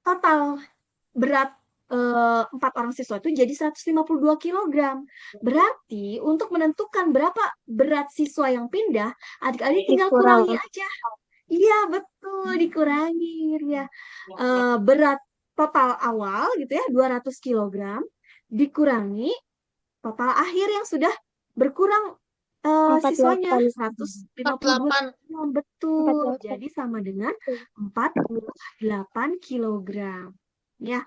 total berat 4 orang siswa itu jadi 152 kilogram. Berarti untuk menentukan berapa berat siswa yang pindah, adik-adik tinggal Dikurang. kurangi aja. Iya, betul, dikurangi ya. Berat total awal gitu ya, 200 kilogram, dikurangi total akhir yang sudah berkurang siswanya, 152 48. kilogram. Betul, 48. jadi sama dengan 48 kilogram. Ya,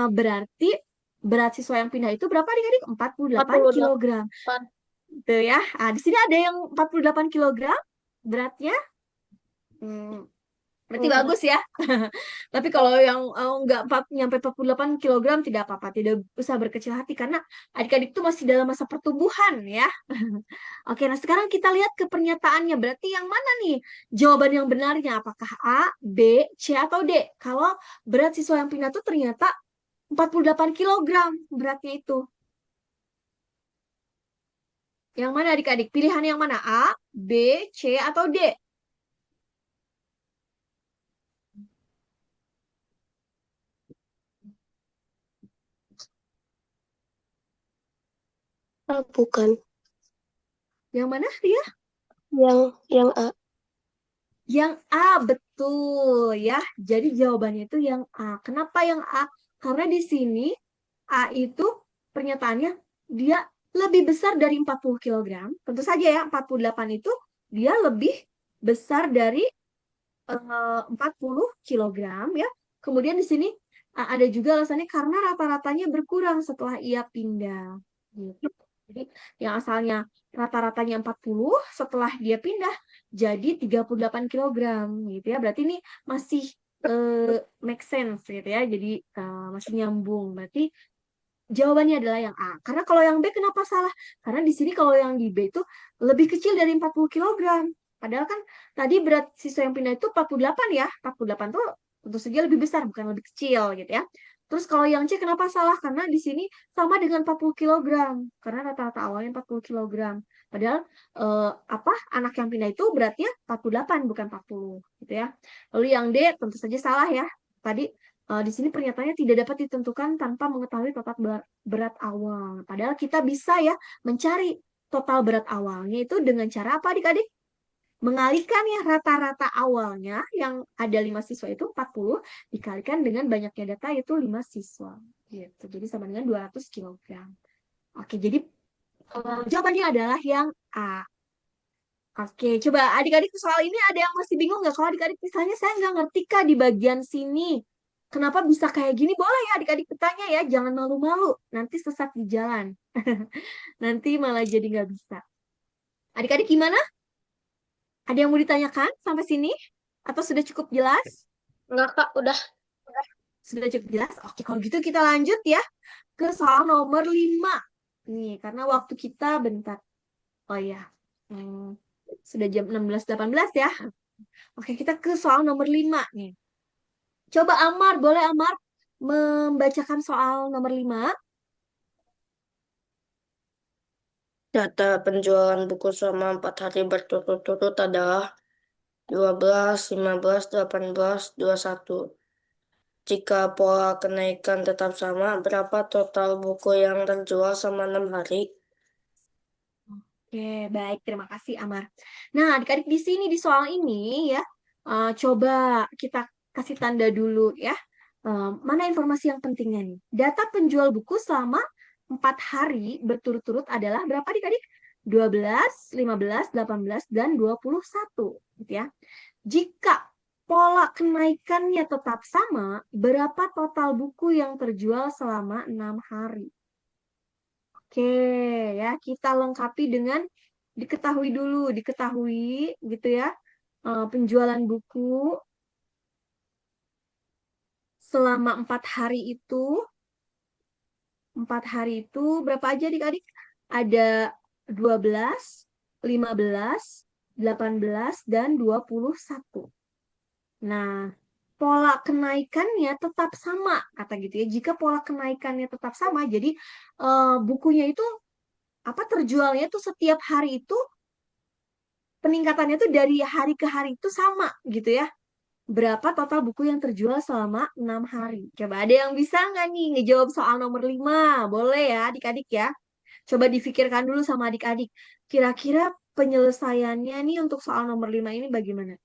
berarti berat siswa yang pindah itu berapa adik-adik? 48 kilogram. 48. Tuh ya, di sini ada yang 48 kilogram beratnya. Hmm, Berarti bagus ya. Tapi kalau yang nggak nyampe 48 kilogram tidak apa-apa, tidak usah berkecil hati karena adik-adik itu masih dalam masa pertumbuhan ya. Oke, nah sekarang kita lihat ke pernyataannya. Berarti yang mana nih jawaban yang benarnya? Apakah A, B, C, atau D? Kalau berat siswa yang pindah itu ternyata 48 kilogram beratnya itu. Yang mana adik-adik? Pilihan yang mana? A, B, C, atau D? Ah, bukan. Yang mana dia? Yang A. Yang A, betul ya. Jadi jawabannya itu yang A. Kenapa yang A? Karena di sini A itu pernyataannya dia lebih besar dari 40 kilogram. Tentu saja ya, 48 itu dia lebih besar dari 40 kilogram ya. Kemudian di sini ada juga alasannya karena rata-ratanya berkurang setelah ia pindah. Gitu. Jadi yang asalnya rata-ratanya 40 setelah dia pindah jadi 38 kilogram gitu ya. Berarti ini masih make sense gitu ya. Jadi masih nyambung. Berarti jawabannya adalah yang A. Karena kalau yang B kenapa salah? Karena di sini kalau yang di B itu lebih kecil dari 40 kilogram. Padahal kan tadi berat siswa yang pindah itu 48 ya. 48 tuh tentu saja lebih besar, bukan lebih kecil gitu ya. Terus kalau yang C kenapa salah? Karena di sini sama dengan 40 kilogram. Karena rata-rata awalnya 40 kilogram. Padahal apa anak yang pindah itu beratnya 48 bukan 40 gitu ya. Lalu yang D tentu saja salah ya. Tadi di sini pernyataannya tidak dapat ditentukan tanpa mengetahui total berat awal. Padahal kita bisa ya mencari total berat awalnya itu dengan cara apa adik-adik? Mengalihkan ya rata-rata awalnya yang ada 5 siswa itu 40 dikalikan dengan banyaknya data yaitu 5 siswa. Gitu. Jadi sama dengan 200 kilogram. Oke, jadi jawabannya adalah yang A. Oke, coba adik-adik soal ini ada yang masih bingung nggak? Kalau adik-adik misalnya saya nggak ngerti kak di bagian sini. Kenapa bisa kayak gini? Boleh ya adik-adik bertanya ya, jangan malu-malu. Nanti sesat di jalan. Nanti malah jadi nggak bisa. Adik-adik gimana? Ada yang mau ditanyakan sampai sini? Atau sudah cukup jelas? Enggak, Kak, udah. Sudah cukup jelas? Oke, kalau gitu kita lanjut ya ke soal nomor 5. Nih, karena waktu kita bentar. Oh ya, sudah jam 16.18 ya. Oke, kita ke soal nomor 5 nih. Coba Amar, boleh Amar membacakan soal nomor 5? Data penjualan buku selama 4 hari berturut-turut adalah 12, 15, 18, 21. Jika pola kenaikan tetap sama, berapa total buku yang terjual selama 6 hari? Oke, baik. Terima kasih, Amar. Nah, adik-adik di sini, di soal ini ya, coba kita kasih tanda dulu ya. Mana informasi yang pentingnya nih? Data penjual buku selama 4 hari berturut-turut adalah berapa adik-adik? 12, 15, 18, dan 21. Gitu ya. Jika pola kenaikannya tetap sama, berapa total buku yang terjual selama 6 hari? Oke, ya kita lengkapi dengan diketahui gitu ya, penjualan buku selama 4 hari itu berapa aja adik-adik? Ada 12, 15, 18, dan 21. Nah, pola kenaikannya tetap sama, kata gitu ya. Jika pola kenaikannya tetap sama, jadi bukunya itu apa terjualnya itu setiap hari itu peningkatannya tuh dari hari ke hari itu sama gitu ya. Berapa total buku yang terjual selama 6 hari? Coba ada yang bisa nggak nih ngejawab soal nomor 5? Boleh ya adik-adik ya. Coba difikirkan dulu sama adik-adik. Kira-kira penyelesaiannya nih untuk soal nomor 5 ini bagaimana?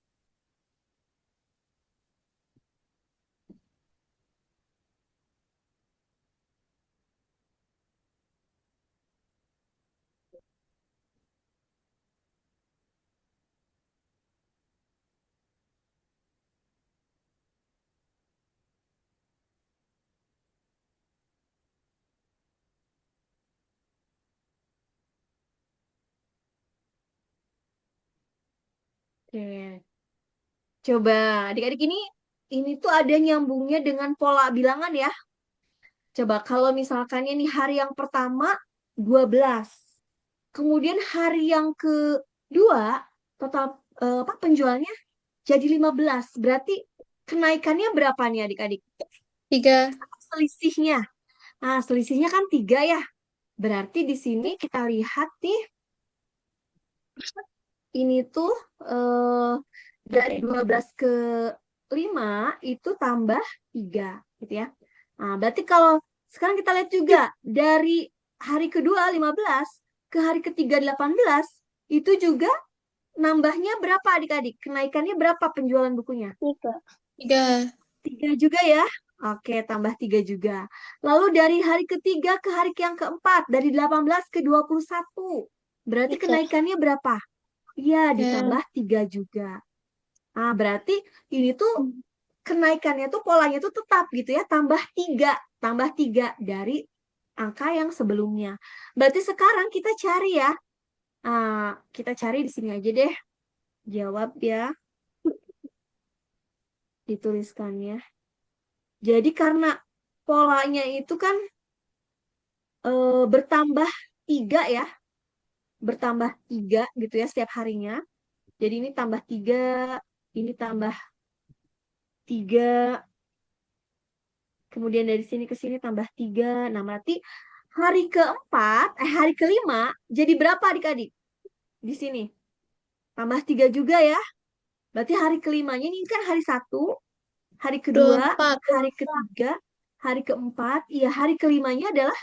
Oke. Coba adik-adik ini tuh ada nyambungnya dengan pola bilangan ya. Coba kalau misalkannya nih hari yang pertama 12. Kemudian hari yang kedua total apa penjualnya jadi 15. Berarti kenaikannya berapa nih adik-adik? 3. Selisihnya. Nah, selisihnya kan 3 ya. Berarti di sini kita lihat nih ini tuh eh, dari 12 ke 5 itu tambah 3 gitu ya. Nah, berarti kalau sekarang kita lihat juga dari hari kedua 15 ke hari ketiga 18 itu juga nambahnya berapa adik-adik? Kenaikannya berapa penjualan bukunya? 3. 3. 3 juga ya. Oke, tambah 3 juga. Lalu dari hari ketiga ke hari yang keempat, dari 18 ke 21. Berarti 3. kenaikannya berapa? Iya, Ya. ditambah 3 juga. Ah, berarti ini tuh kenaikannya tuh polanya tuh tetap gitu ya, tambah 3 dari angka yang sebelumnya. Berarti sekarang kita cari ya. Kita cari di sini aja deh. Jawab ya, dituliskannya. Jadi karena polanya itu kan bertambah 3 ya, bertambah 3 gitu ya setiap harinya. Jadi ini tambah 3, ini tambah 3, kemudian dari sini ke sini tambah 3. Nah, berarti hari kelima, jadi berapa adik-adik? Di sini. Tambah 3 juga ya. Berarti hari kelimanya ini kan hari 1, hari kedua, 24. hari ketiga, hari keempat. Iya, hari kelimanya adalah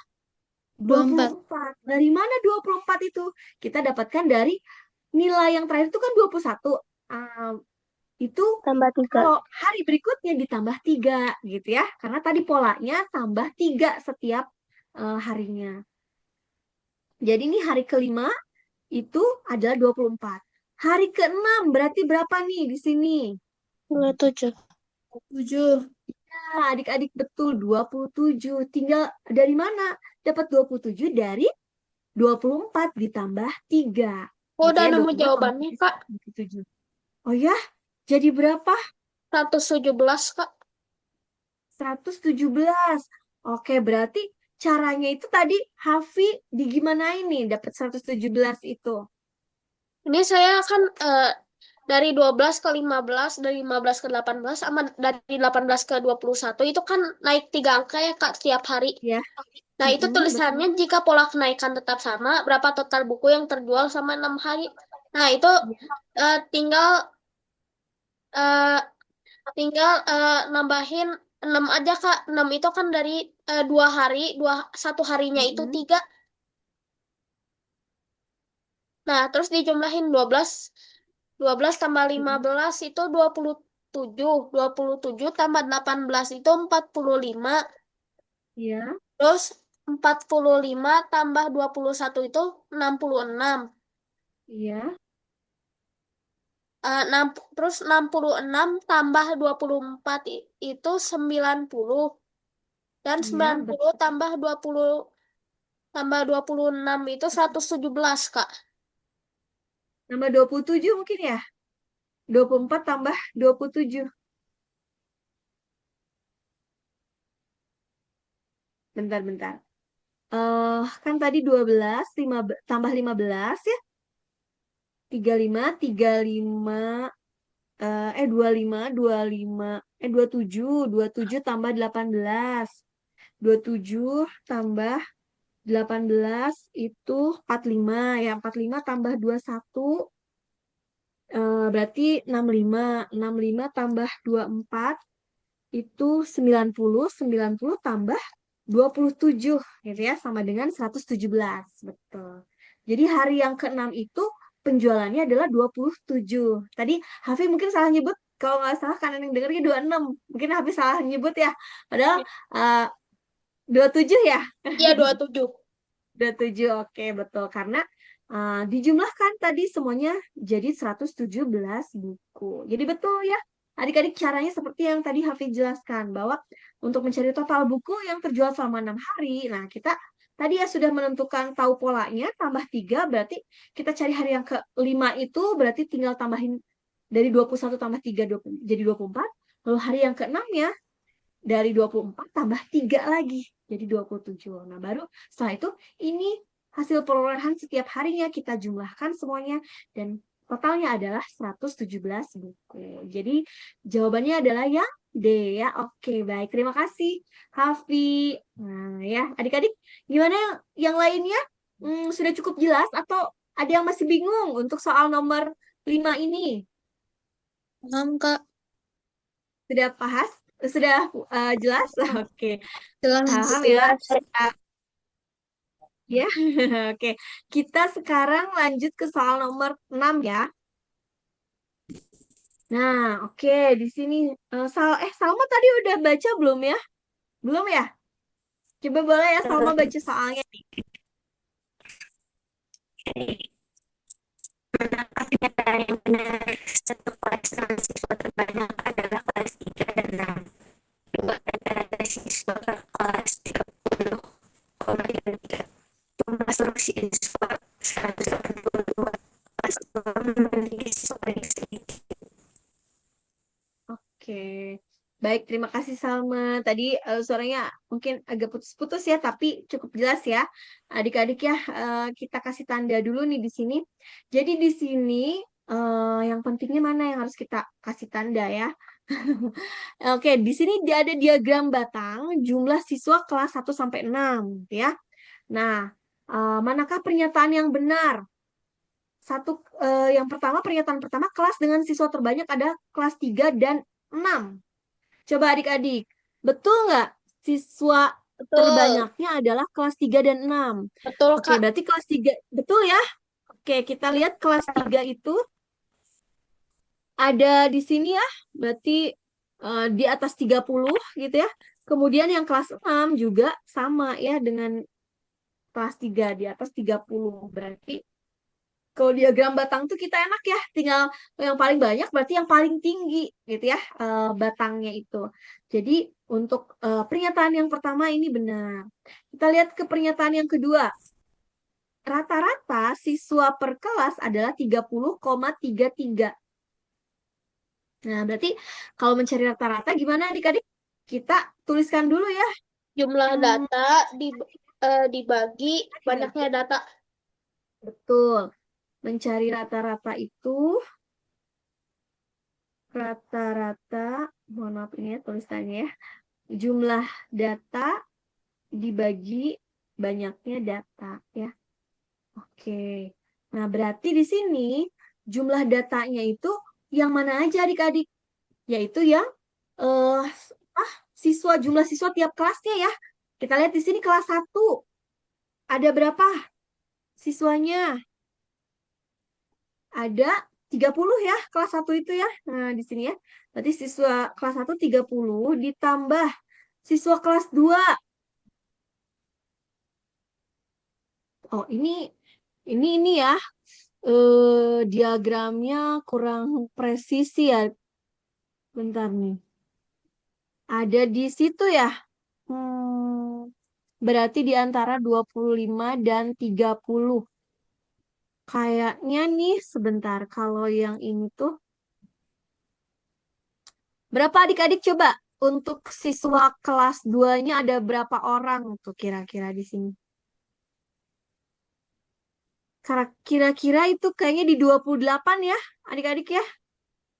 24. 24. Dari mana 24 itu? Kita dapatkan dari nilai yang terakhir itu kan 21. Ah, itu Tambah 3. kalau hari berikutnya ditambah 3 gitu ya. Karena tadi polanya tambah 3 setiap harinya. Jadi ini hari kelima itu adalah 24. Hari keenam berarti berapa nih di sini? 27. 7. Nah, adik-adik betul 27. Tinggal dari mana? Dapat 27 dari 24 ditambah 3. Oh, Gitu udah ya, nemu 24 tambah jawabannya, 3 Kak. 27. Oh ya, jadi berapa? 117, Kak. 117. Oke, berarti caranya itu tadi Hafi digimanain nih dapat 117 itu? Ini saya kan dari 12 ke 15, dari 15 ke 18, sama dari 18 ke 21, itu kan naik 3 angka ya, Kak, setiap hari. Ya. Nah, itu Betul. tulisannya jika pola kenaikan tetap sama, berapa total buku yang terjual sama 6 hari. Nah, itu Ya. tinggal eh, nambahin 6 aja, Kak. 6 itu kan dari 2 hari, satu harinya itu Mm-mm. 3. Nah, terus dijumlahin 12. 12 tambah Mm-mm. 15 itu 27. 27 tambah 18 itu 45. Ya. Terus 45 tambah 21 itu 66. Iya. Terus 66 tambah 24 itu 90. Dan Iya, 90 betul. tambah 26 itu 117, Kak. Tambah 27 mungkin ya? 24 tambah 27. Bentar-bentar. Kan tadi 12, tambah 15 ya? 35, 35, 25, 25, 27 tambah 18. 27 tambah 18 itu 45 ya. 45 tambah 21 berarti 65. 65 tambah 24 itu 90. 90 tambah 27 gitu ya, sama dengan 117. Betul. Jadi hari yang keenam itu penjualannya adalah 27. Tadi Hafi mungkin salah nyebut, kalau nggak salah kanan yang dengarnya 26. Mungkin Hafi salah nyebut ya. Padahal uh, 27 ya. Iya, 27. 27, oke betul. Karena dijumlahkan tadi semuanya jadi 117 buku. Jadi betul ya, adik-adik caranya seperti yang tadi Hafiz jelaskan, bahwa untuk mencari total buku yang terjual selama 6 hari, nah kita tadi ya sudah menentukan tahu polanya, tambah 3, berarti kita cari hari yang ke-5 itu, berarti tinggal tambahin dari 21 tambah 3 jadi 24. Lalu hari yang ke-6 ya, dari 24 tambah 3 lagi, jadi 27. Nah, baru setelah itu ini hasil perolehan setiap harinya kita jumlahkan semuanya dan totalnya adalah 117 buku. Jadi jawabannya adalah yang D ya. Oke, baik. Terima kasih, Hafi. Nah, ya, adik-adik, gimana yang lainnya? Sudah cukup jelas atau ada yang masih bingung untuk soal nomor 5 ini? Paham, Kak. Sudah pahas? Sudah jelas? Oke. Jelas. Paham ya? Ya. Oke. Kita sekarang lanjut ke soal nomor 6 ya. Nah, oke, di sini Salma tadi udah baca belum ya? Belum ya? Coba boleh ya Salma baca soalnya nih. Kenyataan yang benar, satu kelas dengan siswa terbanyak adalah kelas 3 dan 6. Jumlah rata-rata siswa kelas 30,33. Jumlah seluruh siswa 182. Kelas 2 memiliki siswa paling sedikit. Oke. Baik, terima kasih Salma. Tadi suaranya mungkin agak putus-putus ya, tapi cukup jelas ya. Adik-adik ya, kita kasih tanda dulu nih di sini. Jadi di sini yang pentingnya mana yang harus kita kasih tanda ya. Oke, di sini dia ada diagram batang jumlah siswa kelas 1 sampai 6 ya. Nah, manakah pernyataan yang benar? Yang pertama, pernyataan pertama, kelas dengan siswa terbanyak ada kelas 3 dan 6. Coba adik-adik, betul nggak siswa Betul. terbanyaknya adalah kelas 3 dan 6? Betul, Oke, Kak. berarti kelas 3, betul ya? Oke, kita lihat kelas 3 itu ada di sini ya, berarti di atas 30 gitu ya. Kemudian yang kelas 6 juga sama ya dengan kelas 3 di atas 30. Berarti kalau diagram batang tuh kita enak ya, tinggal yang paling banyak berarti yang paling tinggi gitu ya batangnya itu. Jadi untuk pernyataan yang pertama ini benar. Kita lihat ke pernyataan yang kedua. Rata-rata siswa per kelas adalah 30,33. Nah, berarti kalau mencari rata-rata gimana adik-adik? Kita tuliskan dulu ya. Jumlah data dibagi banyaknya data. Betul. Mencari rata-rata itu mohon maaf ini ya tulisannya ya. Jumlah data dibagi banyaknya data ya. Oke. Nah, berarti di sini jumlah datanya itu yang mana aja adik-adik? Yaitu yang jumlah siswa tiap kelasnya ya. Kita lihat di sini kelas 1. Ada berapa siswanya? Ada 30 ya, kelas 1 itu ya. Nah, di sini ya. Berarti siswa kelas 1 30 ditambah siswa kelas 2. Oh, ini ya. Diagramnya kurang presisi ya. Bentar nih. Ada di situ ya. Berarti di antara 25 dan 30. Kayaknya nih sebentar. Kalau yang ini tuh berapa adik-adik coba? Untuk siswa kelas 2-nya ada berapa orang tuh kira-kira di sini? Kira-kira itu kayaknya di 28 ya, adik-adik ya.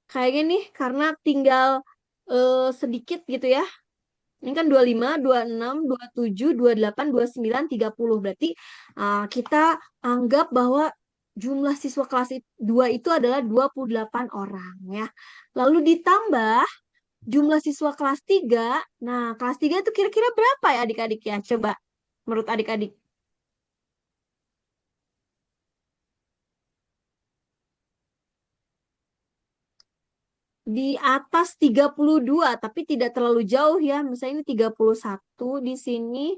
Kayaknya nih karena tinggal sedikit gitu ya. Ini kan 25, 26, 27, 28, 29, 30. Berarti kita anggap bahwa jumlah siswa kelas 2 itu adalah 28 orang ya. Lalu ditambah jumlah siswa kelas 3. Nah, kelas 3 itu kira-kira berapa ya adik-adik ya? Coba menurut adik-adik. Di atas 32, tapi tidak terlalu jauh ya. Misalnya ini 31 di sini.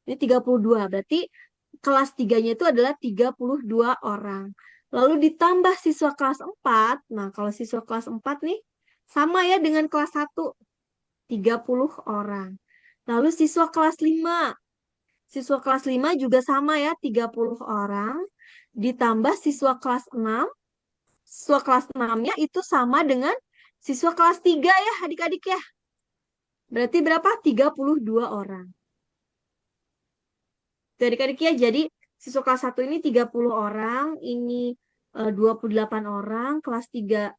Ini 32. Berarti kelas 3-nya itu adalah 32 orang. Lalu ditambah siswa kelas 4. Nah, kalau siswa kelas 4 nih sama ya dengan kelas 1. 30 orang. Lalu siswa kelas 5. Siswa kelas 5 juga sama ya, 30 orang. Ditambah siswa kelas 6 siswa kelas 6-nya itu sama dengan siswa kelas 3 ya adik-adik ya. Berarti berapa? 32 orang. Tuh, adik-adik ya, jadi siswa kelas 1 ini 30 orang, ini 28 orang, kelas 3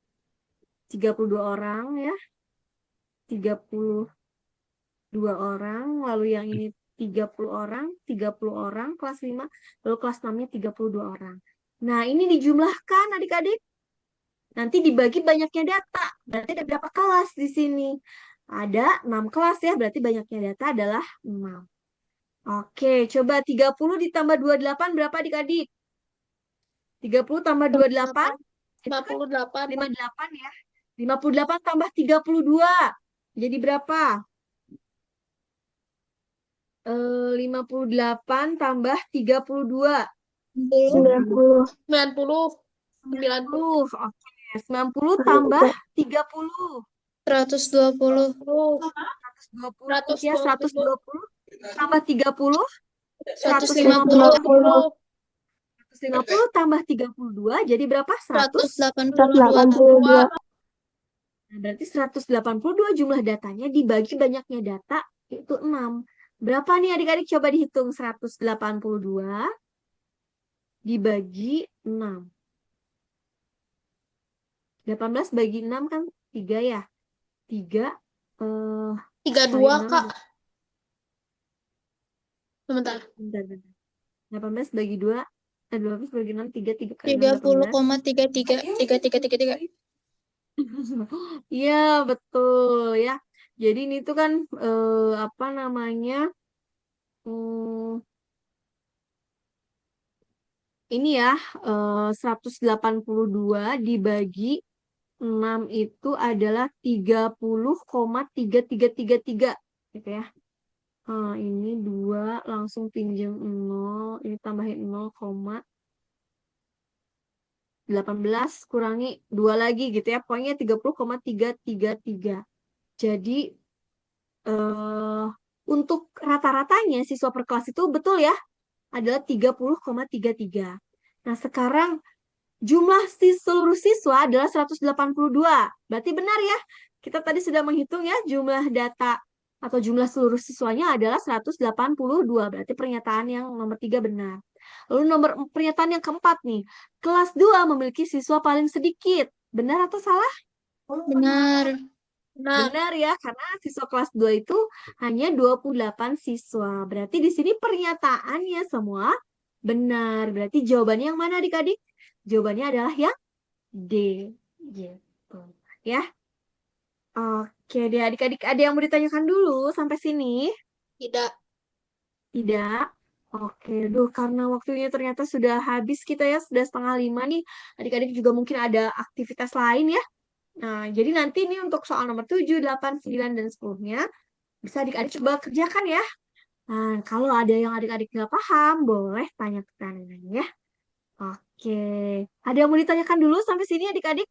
32 orang ya, 32 orang, lalu yang ini 30 orang, 30 orang, kelas 5, lalu kelas 6-nya 32 orang. Nah, ini dijumlahkan adik-adik. Nanti dibagi banyaknya data. Berarti ada berapa kelas di sini? Ada 6 kelas ya, berarti banyaknya data adalah 6. Oke, coba 30 ditambah 28 berapa adik-adik? 30 tambah 28 itu kan 58. 58 ya. 58 tambah 32. Jadi berapa? 58 tambah 32. 90. 90. 90. Oke, 90 tambah 30. 120. 120 ya, 120 tambah 30. 150. 150 tambah 32 jadi berapa? 100. 182. Nah, berarti 182 jumlah datanya dibagi banyaknya data itu 6. Berapa nih adik-adik? Coba dihitung 182 dibagi 6. 18 bagi 6 kan 3 ya? 3 kali 32, 6. Kak. Sebentar. Bentar. 18 bagi 2. 12 bagi 6, 3 kali 6, 18. 30,33. Iya, betul ya. Jadi ini tuh kan apa namanya? Ini ya 182 dibagi 6 itu adalah 30,3333 gitu ya. Ini 2 langsung pinjam 0, ini tambahin 0,18 kurangi 2 lagi gitu ya. Pokoknya 30,333. Jadi untuk rata-ratanya siswa per kelas itu betul ya, adalah 30,33. Nah, sekarang jumlah seluruh siswa adalah 182. Berarti benar ya. Kita tadi sudah menghitung ya jumlah data atau jumlah seluruh siswanya adalah 182. Berarti pernyataan yang nomor 3 benar. Lalu pernyataan yang keempat nih. Kelas 2 memiliki siswa paling sedikit. Benar atau salah? Benar. Benar ya, karena siswa kelas 2 itu hanya 28 siswa. Berarti di sini pernyataannya semua benar. Berarti jawabannya yang mana adik-adik? Jawabannya adalah yang D. Gitu. Ya. Oke deh adik-adik. Ada yang mau ditanyakan dulu sampai sini? Tidak. Tidak. Oke, duh karena waktunya ternyata sudah habis kita ya, sudah 4:30 nih. Adik-adik juga mungkin ada aktivitas lain ya. Nah, jadi nanti nih untuk soal nomor 7, 8, 9, dan 10-nya bisa adik-adik coba kerjakan ya. Nah, kalau ada yang adik-adik nggak paham, boleh tanya ke kanan ya. Oke, ada yang mau ditanyakan dulu sampai sini adik-adik?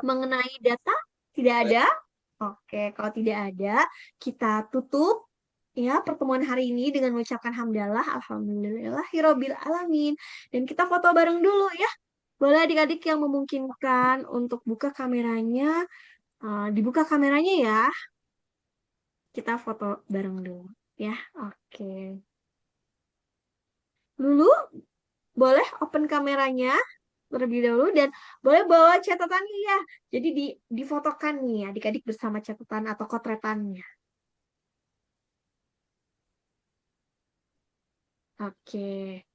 Mengenai data? Tidak ada? Oke, kalau tidak ada, kita tutup ya pertemuan hari ini dengan mengucapkan hamdalah, alhamdulillahirobbil alamin. Dan kita foto bareng dulu ya. Boleh adik-adik yang memungkinkan untuk buka kameranya, dibuka kameranya ya. Kita foto bareng dulu ya. Oke. Lulu, boleh open kameranya terlebih dahulu dan boleh bawa catatannya ya. Jadi difotokan nih adik-adik bersama catatan atau kotretannya. Oke.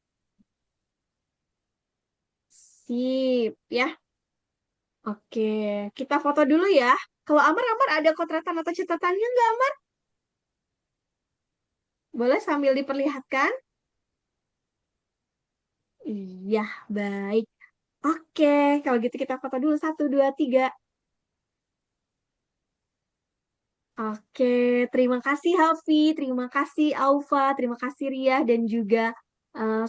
Sip ya. Oke, kita foto dulu ya. Kalau Amar ada kotretan atau catatannya nggak, Amar? Boleh sambil diperlihatkan? Iya, baik. Oke, kalau gitu kita foto dulu. 1, 2, 3. Oke, terima kasih Hafi, terima kasih Aufa, terima kasih Ria, dan juga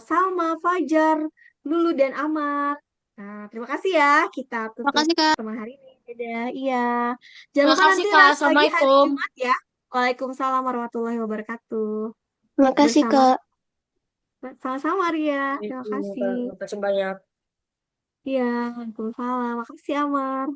Salma, Fajar, Lulu, dan Amar. Nah, terima kasih ya. Kita tutup Makasih, Kak. pertemuan hari ini. Dadah, iya. Jangan lupa Makasih, nanti Kak. lagi hari Assalamualaikum. Jumat ya. Waalaikumsalam warahmatullahi wabarakatuh. Makasih, Bersama Kak. sama-sama Ria. Terima kasih. Terima kasih banyak. Iya, Waalaikumsalam. Makasih, Amar.